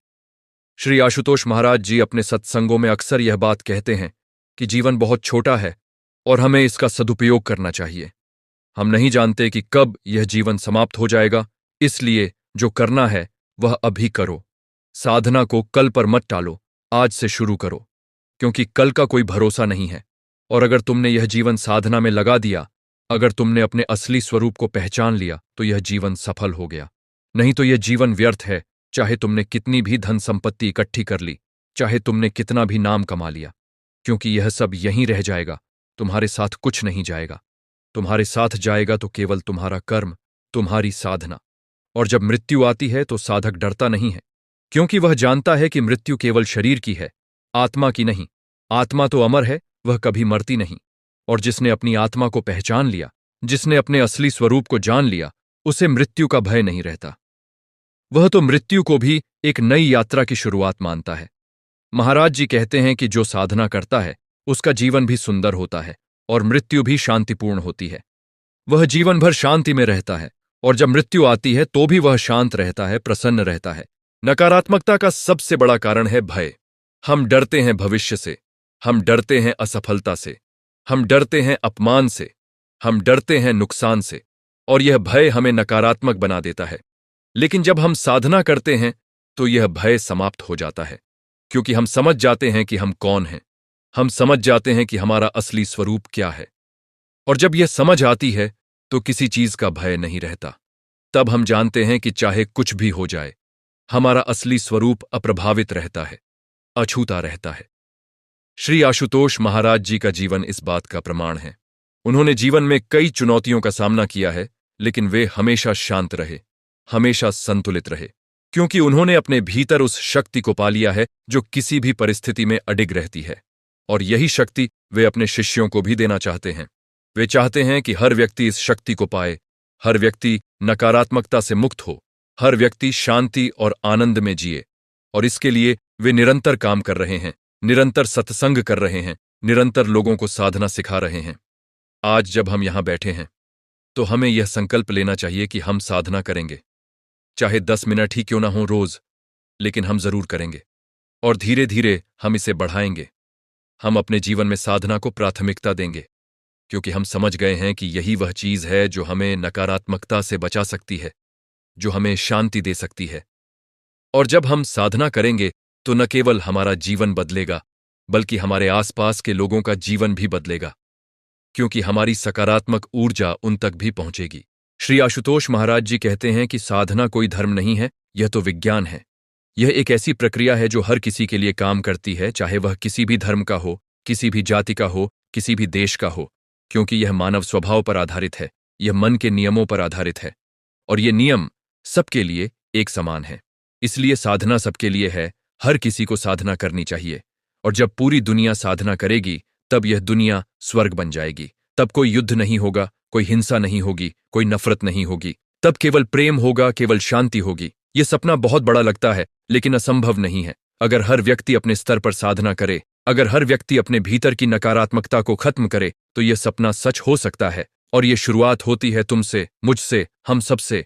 श्री आशुतोष महाराज जी अपने सत्संगों में अक्सर यह बात कहते हैं कि जीवन बहुत छोटा है और हमें इसका सदुपयोग करना चाहिए। हम नहीं जानते कि कब यह जीवन समाप्त हो जाएगा, इसलिए जो करना है वह अभी करो। साधना को कल पर मत टालो, आज से शुरू करो, क्योंकि कल का कोई भरोसा नहीं है। और अगर तुमने यह जीवन साधना में लगा दिया, अगर तुमने अपने असली स्वरूप को पहचान लिया, तो यह जीवन सफल हो गया। नहीं तो यह जीवन व्यर्थ है, चाहे तुमने कितनी भी धन संपत्ति इकट्ठी कर ली, चाहे तुमने कितना भी नाम कमा लिया, क्योंकि यह सब यहीं रह जाएगा, तुम्हारे साथ कुछ नहीं जाएगा। तुम्हारे साथ जाएगा तो केवल तुम्हारा कर्म, तुम्हारी साधना। और जब मृत्यु आती है तो साधक डरता नहीं है, क्योंकि वह जानता है कि मृत्यु केवल शरीर की है, आत्मा की नहीं। आत्मा तो अमर है, वह कभी मरती नहीं। और जिसने अपनी आत्मा को पहचान लिया, जिसने अपने असली स्वरूप को जान लिया, उसे मृत्यु का भय नहीं रहता। वह तो मृत्यु को भी एक नई यात्रा की शुरुआत मानता है। महाराज जी कहते हैं कि जो साधना करता है उसका जीवन भी सुंदर होता है और मृत्यु भी शांतिपूर्ण होती है। वह जीवन भर शांति में रहता है, और जब मृत्यु आती है तो भी वह शांत रहता है, प्रसन्न रहता है। नकारात्मकता का सबसे बड़ा कारण है भय। हम डरते हैं भविष्य से, हम डरते हैं असफलता से, हम डरते हैं अपमान से, हम डरते हैं नुकसान से, और यह भय हमें नकारात्मक बना देता है। लेकिन जब हम साधना करते हैं तो यह भय समाप्त हो जाता है, क्योंकि हम समझ जाते हैं कि हम कौन हैं, हम समझ जाते हैं कि हमारा असली स्वरूप क्या है। और जब यह समझ आती है तो किसी चीज का भय नहीं रहता। तब हम जानते हैं कि चाहे कुछ भी हो जाए, हमारा असली स्वरूप अप्रभावित रहता है, अछूता रहता है। श्री आशुतोष महाराज जी का जीवन इस बात का प्रमाण है। उन्होंने जीवन में कई चुनौतियों का सामना किया है, लेकिन वे हमेशा शांत रहे, हमेशा संतुलित रहे, क्योंकि उन्होंने अपने भीतर उस शक्ति को पा लिया है जो किसी भी परिस्थिति में अडिग रहती है। और यही शक्ति वे अपने शिष्यों को भी देना चाहते हैं। वे चाहते हैं कि हर व्यक्ति इस शक्ति को पाए, हर व्यक्ति नकारात्मकता से मुक्त हो, हर व्यक्ति शांति और आनंद में जिए। और इसके लिए वे निरंतर काम कर रहे हैं, निरंतर सत्संग कर रहे हैं, निरंतर लोगों को साधना सिखा रहे हैं। आज जब हम यहां बैठे हैं तो हमें यह संकल्प लेना चाहिए कि हम साधना करेंगे, चाहे 10 मिनट ही क्यों ना हो रोज, लेकिन हम जरूर करेंगे और धीरे धीरे हम इसे बढ़ाएंगे। हम अपने जीवन में साधना को प्राथमिकता देंगे, क्योंकि हम समझ गए हैं कि यही वह चीज है जो हमें नकारात्मकता से बचा सकती है, जो हमें शांति दे सकती है। और जब हम साधना करेंगे तो न केवल हमारा जीवन बदलेगा, बल्कि हमारे आसपास के लोगों का जीवन भी बदलेगा, क्योंकि हमारी सकारात्मक ऊर्जा उन तक भी पहुंचेगी। श्री आशुतोष महाराज जी कहते हैं कि साधना कोई धर्म नहीं है, यह तो विज्ञान है। यह एक ऐसी प्रक्रिया है जो हर किसी के लिए काम करती है, चाहे वह किसी भी धर्म का हो, किसी भी जाति का हो, किसी भी देश का हो, क्योंकि यह मानव स्वभाव पर आधारित है, यह मन के नियमों पर आधारित है, और ये नियम सबके लिए एक समान है। इसलिए साधना सबके लिए है, हर किसी को साधना करनी चाहिए। और जब पूरी दुनिया साधना करेगी तब यह दुनिया स्वर्ग बन जाएगी। तब कोई युद्ध नहीं होगा, कोई हिंसा नहीं होगी, कोई नफरत नहीं होगी। तब केवल प्रेम होगा, केवल शांति होगी। यह सपना बहुत बड़ा लगता है, लेकिन असंभव नहीं है। अगर हर व्यक्ति अपने स्तर पर साधना करे, अगर हर व्यक्ति अपने भीतर की नकारात्मकता को खत्म करे, तो यह सपना सच हो सकता है। और यह शुरुआत होती है तुमसे, मुझसे, हम सबसे।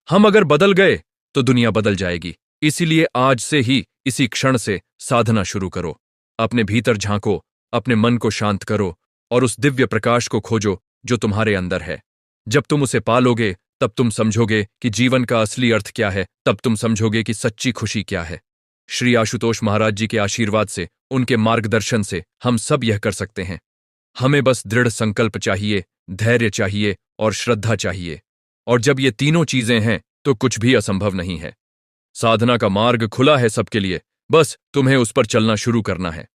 हम अगर बदल गए तो दुनिया बदल जाएगी। इसीलिए आज से ही, इसी क्षण से साधना शुरू करो। अपने भीतर झांको, अपने मन को शांत करो और उस दिव्य प्रकाश को खोजो जो तुम्हारे अंदर है। जब तुम उसे पालोगे तब तुम समझोगे कि जीवन का असली अर्थ क्या है, तब तुम समझोगे कि सच्ची खुशी क्या है। श्री आशुतोष महाराज जी के आशीर्वाद से, उनके मार्गदर्शन से हम सब यह कर सकते हैं। हमें बस दृढ़ संकल्प चाहिए, धैर्य चाहिए और श्रद्धा चाहिए। और जब ये तीनों चीजें हैं तो कुछ भी असंभव नहीं है। साधना का मार्ग खुला है सबके लिए, बस तुम्हें उस पर चलना शुरू करना है।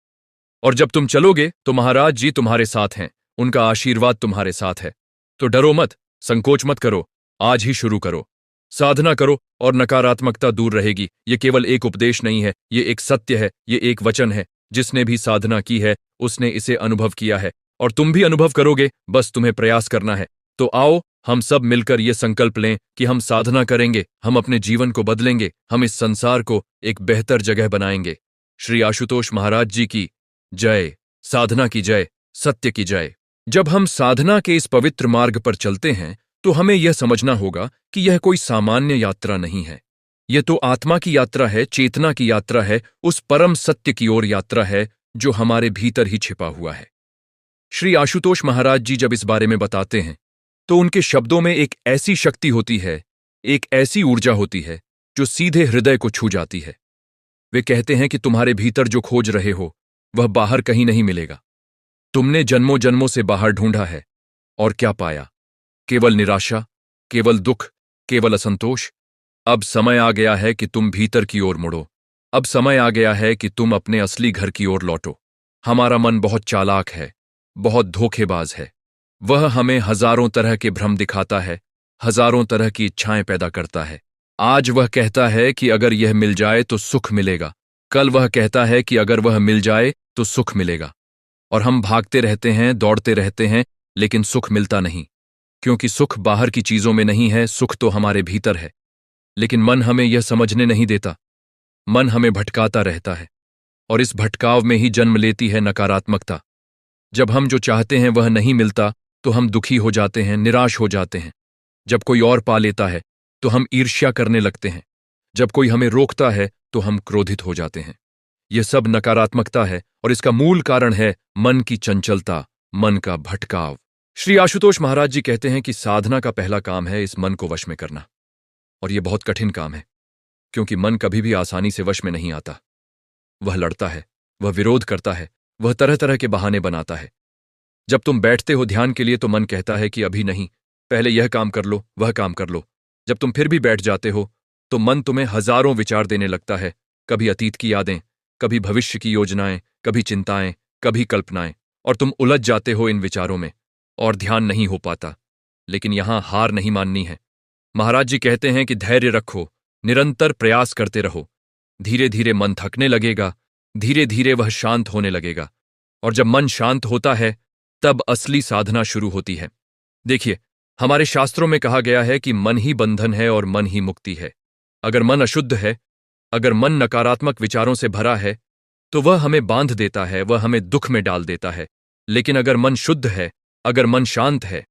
और जब तुम चलोगे तो महाराज जी तुम्हारे साथ हैं, उनका आशीर्वाद तुम्हारे साथ है। तो डरो मत, संकोच मत करो, आज ही शुरू करो। साधना करो और नकारात्मकता दूर रहेगी। ये केवल एक उपदेश नहीं है, ये एक सत्य है, ये एक वचन है। जिसने भी साधना की है उसने इसे अनुभव किया है, और तुम भी अनुभव करोगे, बस तुम्हें प्रयास करना है। तो आओ हम सब मिलकर ये संकल्प लें कि हम साधना करेंगे, हम अपने जीवन को बदलेंगे, हम इस संसार को एक बेहतर जगह बनाएंगे। श्री आशुतोष महाराज जी की जय, साधना की जय, सत्य की जय। जब हम साधना के इस पवित्र मार्ग पर चलते हैं तो हमें यह समझना होगा कि यह कोई सामान्य यात्रा नहीं है। यह तो आत्मा की यात्रा है, चेतना की यात्रा है, उस परम सत्य की ओर यात्रा है जो हमारे भीतर ही छिपा हुआ है। श्री आशुतोष महाराज जी जब इस बारे में बताते हैं तो उनके शब्दों में एक ऐसी शक्ति होती है, एक ऐसी ऊर्जा होती है जो सीधे हृदय को छू जाती है। वे कहते हैं कि तुम्हारे भीतर जो खोज रहे हो वह बाहर कहीं नहीं मिलेगा। तुमने जन्मों जन्मों से बाहर ढूंढा है, और क्या पाया? केवल निराशा, केवल दुख, केवल असंतोष। अब समय आ गया है कि तुम भीतर की ओर मुड़ो। अब समय आ गया है कि तुम अपने असली घर की ओर लौटो। हमारा मन बहुत चालाक है, बहुत धोखेबाज है। वह हमें हजारों तरह के भ्रम दिखाता है, हजारों तरह की इच्छाएं पैदा करता है। आज वह कहता है कि अगर यह मिल जाए तो सुख मिलेगा, कल वह कहता है कि अगर वह मिल जाए तो सुख मिलेगा। और हम भागते रहते हैं, दौड़ते रहते हैं, लेकिन सुख मिलता नहीं, क्योंकि सुख बाहर की चीजों में नहीं है, सुख तो हमारे भीतर है। लेकिन मन हमें यह समझने नहीं देता। मन हमें भटकाता रहता है, और इस भटकाव में ही जन्म लेती है नकारात्मकता। जब हम जो चाहते हैं वह नहीं मिलता तो हम दुखी हो जाते हैं, निराश हो जाते हैं। जब कोई और पा लेता है तो हम ईर्ष्या करने लगते हैं। जब कोई हमें रोकता है तो हम क्रोधित हो जाते हैं। यह सब नकारात्मकता है, और इसका मूल कारण है मन की चंचलता, मन का भटकाव। श्री आशुतोष महाराज जी कहते हैं कि साधना का पहला काम है इस मन को वश में करना। और यह बहुत कठिन काम है, क्योंकि मन कभी भी आसानी से वश में नहीं आता। वह लड़ता है, वह विरोध करता है, वह तरह तरह के बहाने बनाता है। जब तुम बैठते हो ध्यान के लिए तो मन कहता है कि अभी नहीं, पहले यह काम कर लो, वह काम कर लो। जब तुम फिर भी बैठ जाते हो तो मन तुम्हें हजारों विचार देने लगता है, कभी अतीत की यादें, कभी भविष्य की योजनाएं, कभी चिंताएं, कभी कल्पनाएं, और तुम उलझ जाते हो इन विचारों में और ध्यान नहीं हो पाता। लेकिन यहां हार नहीं माननी है। महाराज जी कहते हैं कि धैर्य रखो, निरंतर प्रयास करते रहो। धीरे धीरे मन थकने लगेगा, धीरे धीरे वह शांत होने लगेगा, और जब मन शांत होता है तब असली साधना शुरू होती है। देखिए, हमारे शास्त्रों में कहा गया है कि मन ही बंधन है और मन ही मुक्ति है। अगर मन अशुद्ध है, अगर मन नकारात्मक विचारों से भरा है, तो वह हमें बांध देता है, वह हमें दुख में डाल देता है। लेकिन अगर मन शुद्ध है, अगर मन शांत है,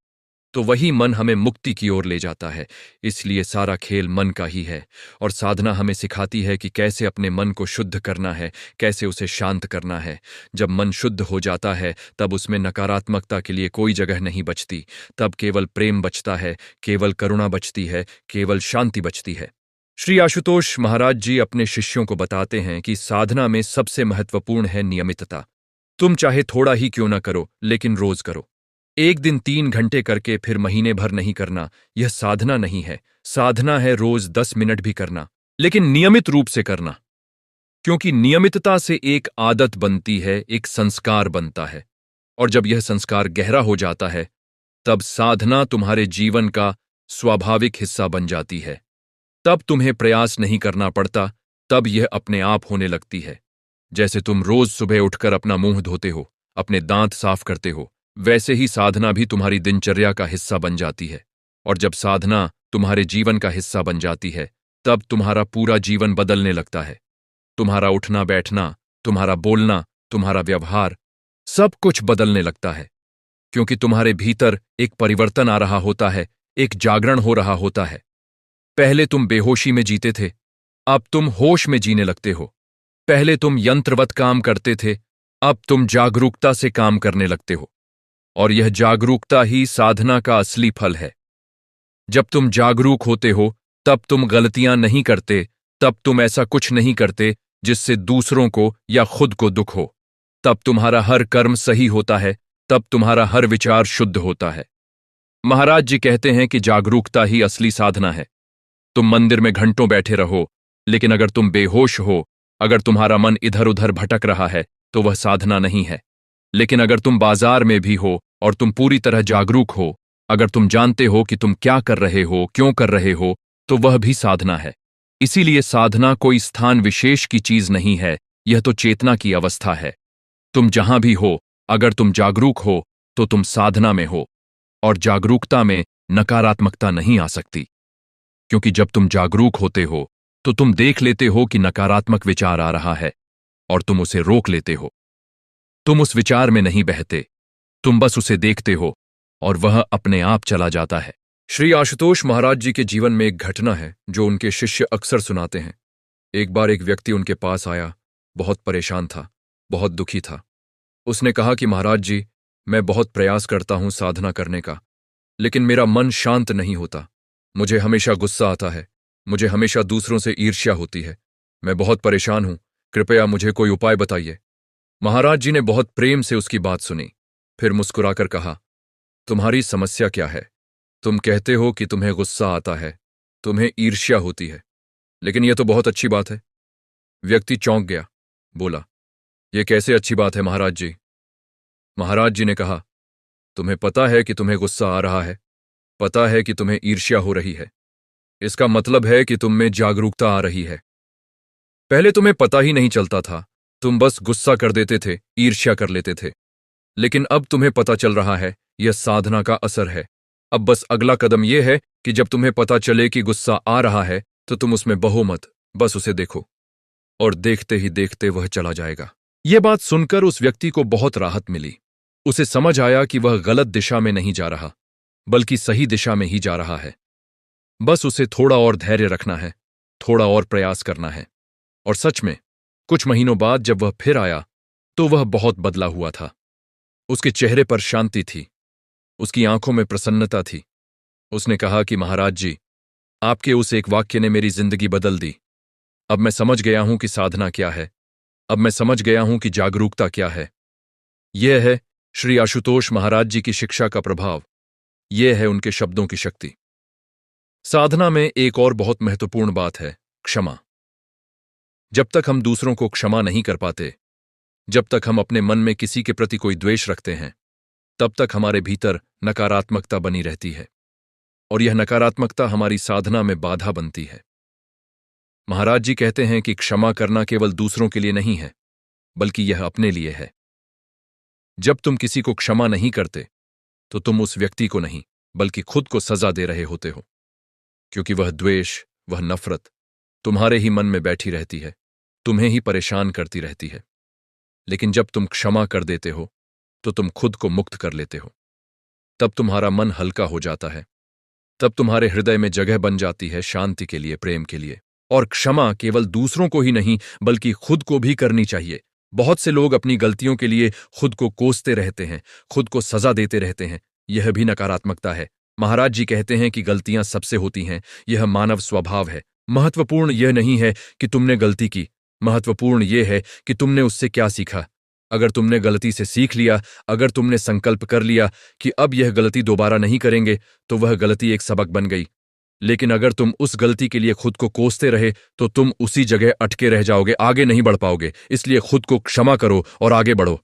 तो वही मन हमें मुक्ति की ओर ले जाता है। इसलिए सारा खेल मन का ही है। और साधना हमें सिखाती है कि कैसे अपने मन को शुद्ध करना है, कैसे उसे शांत करना है। जब मन शुद्ध हो जाता है, तब उसमें नकारात्मकता के लिए कोई जगह नहीं बचती। तब केवल प्रेम बचता है, केवल करुणा बचती है, केवल शांति बचती है। श्री आशुतोष महाराज जी अपने शिष्यों को बताते हैं कि साधना में सबसे महत्वपूर्ण है नियमितता। तुम चाहे थोड़ा ही क्यों ना करो, लेकिन रोज करो। एक दिन 3 घंटे करके फिर महीने भर नहीं करना, यह साधना नहीं है। साधना है रोज 10 मिनट भी करना, लेकिन नियमित रूप से करना। क्योंकि नियमितता से एक आदत बनती है, एक संस्कार बनता है। और जब यह संस्कार गहरा हो जाता है, तब साधना तुम्हारे जीवन का स्वाभाविक हिस्सा बन जाती है। तब तुम्हें प्रयास नहीं करना पड़ता, तब यह अपने आप होने लगती है। जैसे तुम रोज सुबह उठकर अपना मुंह धोते हो, अपने दांत साफ करते हो, वैसे ही साधना भी तुम्हारी दिनचर्या का हिस्सा बन जाती है। और जब साधना तुम्हारे जीवन का हिस्सा बन जाती है, तब तुम्हारा पूरा जीवन बदलने लगता है। तुम्हारा उठना बैठना, तुम्हारा बोलना, तुम्हारा व्यवहार, सब कुछ बदलने लगता है। क्योंकि तुम्हारे भीतर एक परिवर्तन आ रहा होता है, एक जागरण हो रहा होता है। पहले तुम बेहोशी में जीते थे, अब तुम होश में जीने लगते हो। पहले तुम यंत्रवत काम करते थे, अब तुम जागरूकता से काम करने लगते हो। और यह जागरूकता ही साधना का असली फल है। जब तुम जागरूक होते हो, तब तुम गलतियां नहीं करते, तब तुम ऐसा कुछ नहीं करते जिससे दूसरों को या खुद को दुख हो। तब तुम्हारा हर कर्म सही होता है, तब तुम्हारा हर विचार शुद्ध होता है। महाराज जी कहते हैं कि जागरूकता ही असली साधना है। तुम मंदिर में घंटों बैठे रहो, लेकिन अगर तुम बेहोश हो, अगर तुम्हारा मन इधर उधर भटक रहा है, तो वह साधना नहीं है। लेकिन अगर तुम बाजार में भी हो और तुम पूरी तरह जागरूक हो, अगर तुम जानते हो कि तुम क्या कर रहे हो, क्यों कर रहे हो, तो वह भी साधना है। इसीलिए साधना कोई स्थान विशेष की चीज नहीं है, यह तो चेतना की अवस्था है। तुम जहां भी हो, अगर तुम जागरूक हो, तो तुम साधना में हो। और जागरूकता में नकारात्मकता नहीं आ सकती। क्योंकि जब तुम जागरूक होते हो, तो तुम देख लेते हो कि नकारात्मक विचार आ रहा है, और तुम उसे रोक लेते हो। तुम उस विचार में नहीं बहते, तुम बस उसे देखते हो, और वह अपने आप चला जाता है। श्री आशुतोष महाराज जी के जीवन में एक घटना है जो उनके शिष्य अक्सर सुनाते हैं। एक बार एक व्यक्ति उनके पास आया, बहुत परेशान था, बहुत दुखी था। उसने कहा कि महाराज जी, मैं बहुत प्रयास करता हूं साधना करने का, लेकिन मेरा मन शांत नहीं होता। मुझे हमेशा गुस्सा आता है, मुझे हमेशा दूसरों से ईर्ष्या होती है। मैं बहुत परेशान हूं, कृपया मुझे कोई उपाय बताइए। महाराज जी ने बहुत प्रेम से उसकी बात सुनी, फिर मुस्कुराकर कहा, तुम्हारी समस्या क्या है? तुम कहते हो कि तुम्हें गुस्सा आता है, तुम्हें ईर्ष्या होती है, लेकिन यह तो बहुत अच्छी बात है। व्यक्ति चौंक गया, बोला, यह कैसे अच्छी बात है महाराज जी? महाराज जी ने कहा, तुम्हें पता है कि तुम्हें गुस्सा आ रहा है, पता है कि तुम्हें ईर्ष्या हो रही है। इसका मतलब है कि तुम में जागरूकता आ रही है। पहले तुम्हें पता ही नहीं चलता था, तुम बस गुस्सा कर देते थे, ईर्ष्या कर लेते थे। लेकिन अब तुम्हें पता चल रहा है, यह साधना का असर है। अब बस अगला कदम यह है कि जब तुम्हें पता चले कि गुस्सा आ रहा है, तो तुम उसमें बहो मत, बस उसे देखो। और देखते ही देखते वह चला जाएगा। यह बात सुनकर उस व्यक्ति को बहुत राहत मिली। उसे समझ आया कि वह गलत दिशा में नहीं जा रहा, बल्कि सही दिशा में ही जा रहा है। बस उसे थोड़ा और धैर्य रखना है, थोड़ा और प्रयास करना है। और सच में, कुछ महीनों बाद जब वह फिर आया, तो वह बहुत बदला हुआ था। उसके चेहरे पर शांति थी, उसकी आंखों में प्रसन्नता थी। उसने कहा कि महाराज जी, आपके उस एक वाक्य ने मेरी जिंदगी बदल दी। अब मैं समझ गया हूं कि साधना क्या है, अब मैं समझ गया हूं कि जागरूकता क्या है। यह है श्री आशुतोष महाराज जी की शिक्षा का प्रभाव, यह है उनके शब्दों की शक्ति। साधना में एक और बहुत महत्वपूर्ण बात है, क्षमा। जब तक हम दूसरों को क्षमा नहीं कर पाते, जब तक हम अपने मन में किसी के प्रति कोई द्वेष रखते हैं, तब तक हमारे भीतर नकारात्मकता बनी रहती है, और यह नकारात्मकता हमारी साधना में बाधा बनती है। महाराज जी कहते हैं कि क्षमा करना केवल दूसरों के लिए नहीं है, बल्कि यह अपने लिए है। जब तुम किसी को क्षमा नहीं करते, तो तुम उस व्यक्ति को नहीं, बल्कि खुद को सजा दे रहे होते हो। क्योंकि वह द्वेष, वह नफरत तुम्हारे ही मन में बैठी रहती है, तुम्हें ही परेशान करती रहती है। लेकिन जब तुम क्षमा कर देते हो तो तुम खुद को मुक्त कर लेते हो। तब तुम्हारा मन हल्का हो जाता है। तब तुम्हारे हृदय में जगह बन जाती है शांति के लिए, प्रेम के लिए। और क्षमा केवल दूसरों को ही नहीं बल्कि खुद को भी करनी चाहिए। बहुत से लोग अपनी गलतियों के लिए खुद को कोसते रहते हैं, खुद को सजा देते रहते हैं। यह भी नकारात्मकता है। महाराज जी कहते हैं कि गलतियां सबसे होती हैं, यह मानव स्वभाव है। महत्वपूर्ण यह नहीं है कि तुमने गलती की, महत्वपूर्ण यह है कि तुमने उससे क्या सीखा। अगर तुमने गलती से सीख लिया, अगर तुमने संकल्प कर लिया कि अब यह गलती दोबारा नहीं करेंगे, तो वह गलती एक सबक बन गई। लेकिन अगर तुम उस गलती के लिए खुद को कोसते रहे तो तुम उसी जगह अटके रह जाओगे, आगे नहीं बढ़ पाओगे। इसलिए खुद को क्षमा करो और आगे बढ़ो।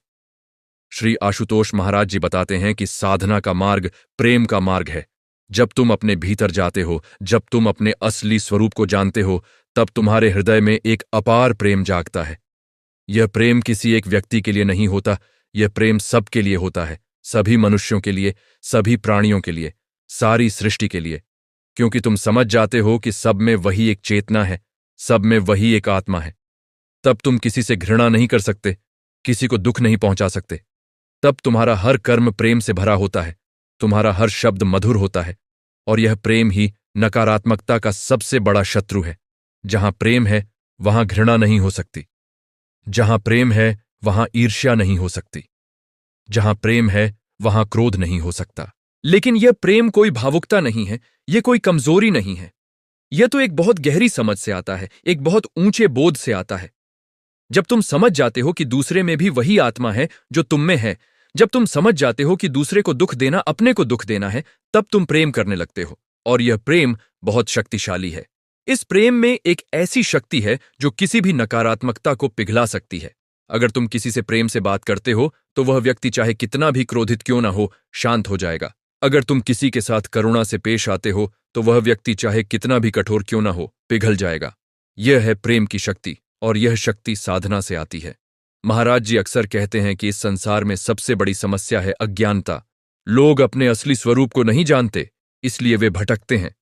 श्री आशुतोष महाराज जी बताते हैं कि साधना का मार्ग प्रेम का मार्ग है। जब तुम अपने भीतर जाते हो, जब तुम अपने असली स्वरूप को जानते हो, तब तुम्हारे हृदय में एक अपार प्रेम जागता है। यह प्रेम किसी एक व्यक्ति के लिए नहीं होता, यह प्रेम सबके लिए होता है, सभी मनुष्यों के लिए, सभी प्राणियों के लिए, सारी सृष्टि के लिए। क्योंकि तुम समझ जाते हो कि सब में वही एक चेतना है, सब में वही एक आत्मा है। तब तुम किसी से घृणा नहीं कर सकते, किसी को दुख नहीं पहुंचा सकते। तब तुम्हारा हर कर्म प्रेम से भरा होता है, तुम्हारा हर शब्द मधुर होता है। और यह प्रेम ही नकारात्मकता का सबसे बड़ा शत्रु है। जहां प्रेम है वहां घृणा नहीं हो सकती, जहां प्रेम है वहां ईर्ष्या नहीं हो सकती, जहां प्रेम है वहां क्रोध नहीं हो सकता। लेकिन यह प्रेम कोई भावुकता नहीं है, यह कोई कमजोरी नहीं है। यह तो एक बहुत गहरी समझ से आता है, एक बहुत ऊंचे बोध से आता है। जब तुम समझ जाते हो कि दूसरे में भी वही आत्मा है जो तुम में है, जब तुम समझ जाते हो कि दूसरे को दुख देना अपने को दुख देना है, तब तुम प्रेम करने लगते हो। और यह प्रेम बहुत शक्तिशाली है। इस प्रेम में एक ऐसी शक्ति है जो किसी भी नकारात्मकता को पिघला सकती है। अगर तुम किसी से प्रेम से बात करते हो तो वह व्यक्ति चाहे कितना भी क्रोधित क्यों ना हो, शांत हो जाएगा। अगर तुम किसी के साथ करुणा से पेश आते हो तो वह व्यक्ति चाहे कितना भी कठोर क्यों ना हो, पिघल जाएगा। यह है प्रेम की शक्ति, और यह शक्ति साधना से आती है। महाराज जी अक्सर कहते हैं कि इस संसार में सबसे बड़ी समस्या है अज्ञानता। लोग अपने असली स्वरूप को नहीं जानते, इसलिए वे भटकते हैं।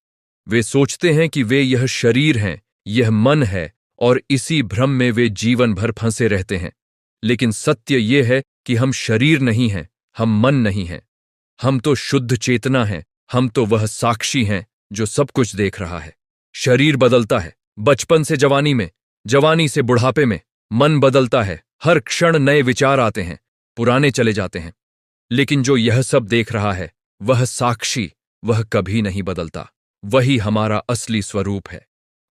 वे सोचते हैं कि वे यह शरीर हैं, यह मन है, और इसी भ्रम में वे जीवन भर फंसे रहते हैं। लेकिन सत्य यह है कि हम शरीर नहीं हैं, हम मन नहीं हैं। हम तो शुद्ध चेतना हैं, हम तो वह साक्षी हैं जो सब कुछ देख रहा है। शरीर बदलता है, बचपन से जवानी में, जवानी से बुढ़ापे में। मन बदलता है, हर क्षण नए विचार आते हैं, पुराने चले जाते हैं। लेकिन जो यह सब देख रहा है, वह साक्षी, वह कभी नहीं बदलता। वही हमारा असली स्वरूप है।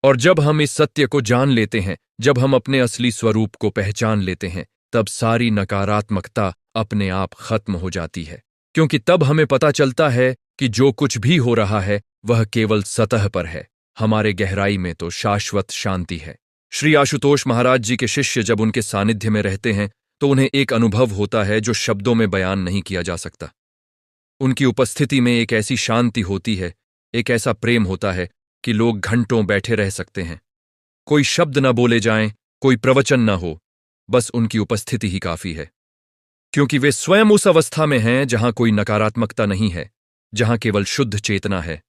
और जब हम इस सत्य को जान लेते हैं, जब हम अपने असली स्वरूप को पहचान लेते हैं, तब सारी नकारात्मकता अपने आप खत्म हो जाती है। क्योंकि तब हमें पता चलता है कि जो कुछ भी हो रहा है वह केवल सतह पर है, हमारे गहराई में तो शाश्वत शांति है। श्री आशुतोष महाराज जी के शिष्य जब उनके सानिध्य में रहते हैं तो उन्हें एक अनुभव होता है जो शब्दों में बयान नहीं किया जा सकता। उनकी उपस्थिति में एक ऐसी शांति होती है, एक ऐसा प्रेम होता है कि लोग घंटों बैठे रह सकते हैं। कोई शब्द न बोले जाएं, कोई प्रवचन न हो, बस उनकी उपस्थिति ही काफी है। क्योंकि वे स्वयं उस अवस्था में हैं जहां कोई नकारात्मकता नहीं है, जहां केवल शुद्ध चेतना है।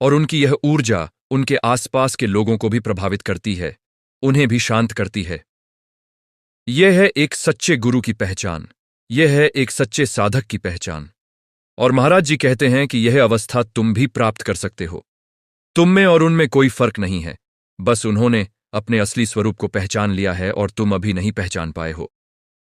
और उनकी यह ऊर्जा उनके आसपास के लोगों को भी प्रभावित करती है, उन्हें भी शांत करती है। यह है एक सच्चे गुरु की पहचान, यह है एक सच्चे साधक की पहचान। और महाराज जी कहते हैं कि यह अवस्था तुम भी प्राप्त कर सकते हो। तुम में और उनमें कोई फर्क नहीं है, बस उन्होंने अपने असली स्वरूप को पहचान लिया है और तुम अभी नहीं पहचान पाए हो।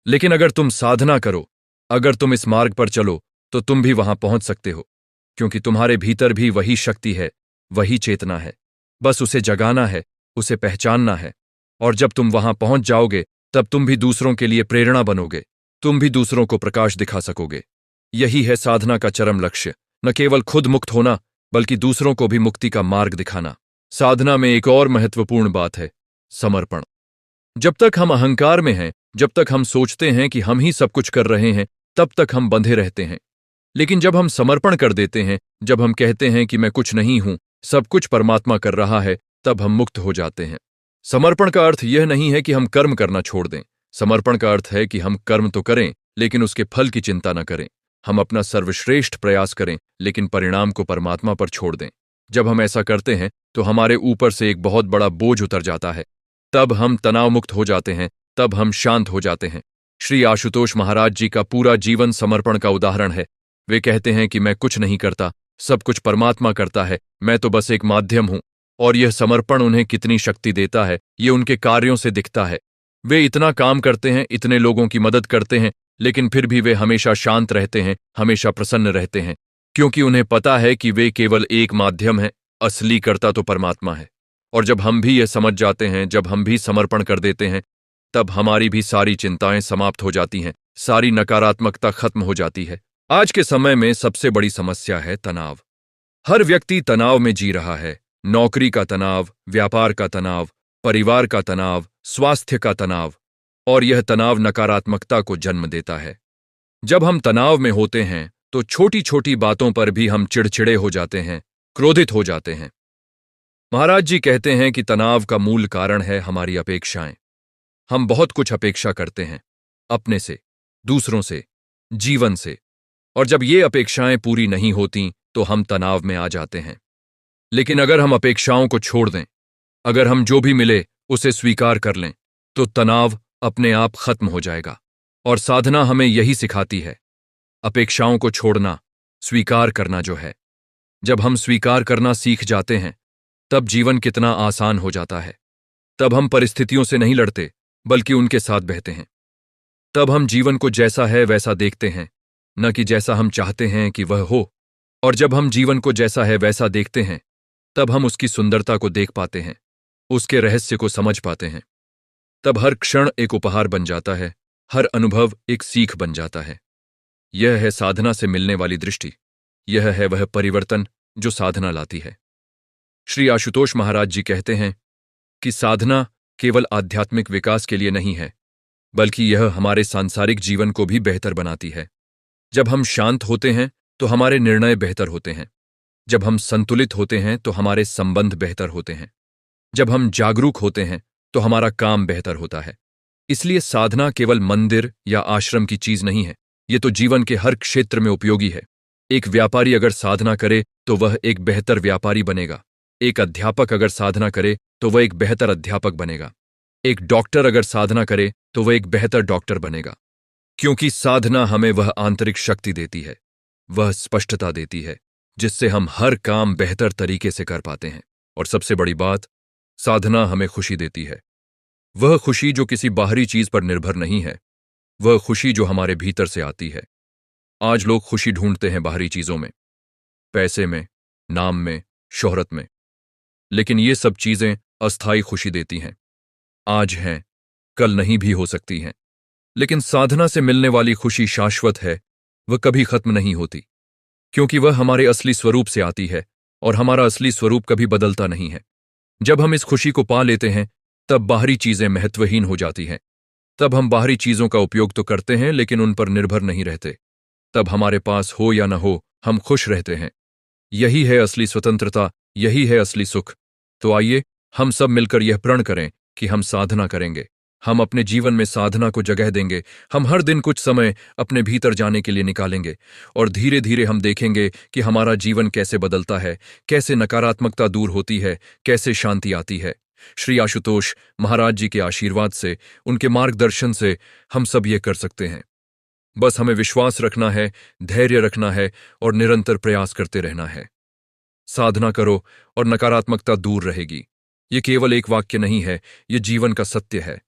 लेकिन अगर तुम साधना करो, अगर तुम इस मार्ग पर चलो, तो तुम भी वहां पहुंच सकते हो। क्योंकि तुम्हारे भीतर भी वही शक्ति है, वही चेतना है। बस उसे जगाना है, उसे पहचानना है। और जब तुम वहां पहुंच जाओगे, तब तुम भी दूसरों के लिए प्रेरणा बनोगे, तुम भी दूसरों को प्रकाश दिखा सकोगे। यही है साधना का चरम लक्ष्य, न केवल खुद मुक्त होना, बल्कि दूसरों को भी मुक्ति का मार्ग दिखाना। साधना में एक और महत्वपूर्ण बात है, समर्पण। जब तक हम अहंकार में हैं, जब तक हम सोचते हैं कि हम ही सब कुछ कर रहे हैं, तब तक हम बंधे रहते हैं। लेकिन जब हम समर्पण कर देते हैं, जब हम कहते हैं कि मैं कुछ नहीं हूं, सब कुछ परमात्मा कर रहा है, तब हम मुक्त हो जाते हैं। समर्पण का अर्थ यह नहीं है कि हम कर्म करना छोड़ दें। समर्पण का अर्थ है कि हम कर्म तो करें, लेकिन उसके फल की चिंता न करें। हम अपना सर्वश्रेष्ठ प्रयास करें, लेकिन परिणाम को परमात्मा पर छोड़ दें। जब हम ऐसा करते हैं तो हमारे ऊपर से एक बहुत बड़ा बोझ उतर जाता है। तब हम तनाव मुक्त हो जाते हैं, तब हम शांत हो जाते हैं। श्री आशुतोष महाराज जी का पूरा जीवन समर्पण का उदाहरण है। वे कहते हैं कि मैं कुछ नहीं करता, सब कुछ परमात्मा करता है, मैं तो बस एक माध्यम हूं। और यह समर्पण उन्हें कितनी शक्ति देता है, ये उनके कार्यों से दिखता है। वे इतना काम करते हैं, इतने लोगों की मदद करते हैं, लेकिन फिर भी वे हमेशा शांत रहते हैं, हमेशा प्रसन्न रहते हैं, क्योंकि उन्हें पता है कि वे केवल एक माध्यम है, असली कर्ता तो परमात्मा है। और जब हम भी यह समझ जाते हैं, जब हम भी समर्पण कर देते हैं, तब हमारी भी सारी चिंताएं समाप्त हो जाती हैं, सारी नकारात्मकता खत्म हो जाती है। आज के समय में सबसे बड़ी समस्या है तनाव। हर व्यक्ति तनाव में जी रहा है। नौकरी का तनाव, व्यापार का तनाव, परिवार का तनाव, स्वास्थ्य का तनाव, और यह तनाव नकारात्मकता को जन्म देता है। जब हम तनाव में होते हैं तो छोटी छोटी बातों पर भी हम चिड़चिड़े हो जाते हैं, क्रोधित हो जाते हैं। महाराज जी कहते हैं कि तनाव का मूल कारण है हमारी अपेक्षाएं। हम बहुत कुछ अपेक्षा करते हैं, अपने से, दूसरों से, जीवन से, और जब ये अपेक्षाएं पूरी नहीं होती तो हम तनाव में आ जाते हैं। लेकिन अगर हम अपेक्षाओं को छोड़ दें, अगर हम जो भी मिले उसे स्वीकार कर लें, तो तनाव अपने आप खत्म हो जाएगा। और साधना हमें यही सिखाती है, अपेक्षाओं को छोड़ना, स्वीकार करना जो है। जब हम स्वीकार करना सीख जाते हैं, तब जीवन कितना आसान हो जाता है। तब हम परिस्थितियों से नहीं लड़ते, बल्कि उनके साथ बहते हैं। तब हम जीवन को जैसा है वैसा देखते हैं, न कि जैसा हम चाहते हैं कि वह हो। और जब हम जीवन को जैसा है वैसा देखते हैं, तब हम उसकी सुंदरता को देख पाते हैं, उसके रहस्य को समझ पाते हैं। तब हर क्षण एक उपहार बन जाता है, हर अनुभव एक सीख बन जाता है। यह है साधना से मिलने वाली दृष्टि। यह है वह परिवर्तन जो साधना लाती है। श्री आशुतोष महाराज जी कहते हैं कि साधना केवल आध्यात्मिक विकास के लिए नहीं है, बल्कि यह हमारे सांसारिक जीवन को भी बेहतर बनाती है। जब हम शांत होते हैं तो हमारे निर्णय बेहतर होते हैं। जब हम संतुलित होते हैं तो हमारे संबंध बेहतर होते हैं। जब हम जागरूक होते हैं तो हमारा काम बेहतर होता है। इसलिए साधना केवल मंदिर या आश्रम की चीज नहीं है, ये तो जीवन के हर क्षेत्र में उपयोगी है। एक व्यापारी अगर साधना करे तो वह एक बेहतर व्यापारी बनेगा। एक अध्यापक अगर साधना करे तो वह एक बेहतर अध्यापक बनेगा। एक डॉक्टर अगर साधना करे तो वह एक बेहतर डॉक्टर बनेगा। क्योंकि साधना हमें वह आंतरिक शक्ति देती है, वह स्पष्टता देती है, जिससे हम हर काम बेहतर तरीके से कर पाते हैं। और सबसे बड़ी बात, साधना हमें खुशी देती है। वह खुशी जो किसी बाहरी चीज पर निर्भर नहीं है, वह खुशी जो हमारे भीतर से आती है। आज लोग खुशी ढूंढते हैं बाहरी चीजों में, पैसे में, नाम में, शोहरत में। लेकिन ये सब चीजें अस्थायी खुशी देती हैं, आज हैं, कल नहीं भी हो सकती हैं। लेकिन साधना से मिलने वाली खुशी शाश्वत है, वह कभी खत्म नहीं होती, क्योंकि वह हमारे असली स्वरूप से आती है, और हमारा असली स्वरूप कभी बदलता नहीं है। जब हम इस खुशी को पा लेते हैं, तब बाहरी चीजें महत्वहीन हो जाती हैं। तब हम बाहरी चीजों का उपयोग तो करते हैं, लेकिन उन पर निर्भर नहीं रहते। तब हमारे पास हो या न हो, हम खुश रहते हैं। यही है असली स्वतंत्रता, यही है असली सुख। तो आइए हम सब मिलकर यह प्रण करें कि हम साधना करेंगे। हम अपने जीवन में साधना को जगह देंगे। हम हर दिन कुछ समय अपने भीतर जाने के लिए निकालेंगे, और धीरे धीरे हम देखेंगे कि हमारा जीवन कैसे बदलता है, कैसे नकारात्मकता दूर होती है, कैसे शांति आती है। श्री आशुतोष महाराज जी के आशीर्वाद से, उनके मार्गदर्शन से हम सब ये कर सकते हैं। बस हमें विश्वास रखना है, धैर्य रखना है, और निरंतर प्रयास करते रहना है। साधना करो और नकारात्मकता दूर रहेगी। ये केवल एक वाक्य नहीं है, ये जीवन का सत्य है।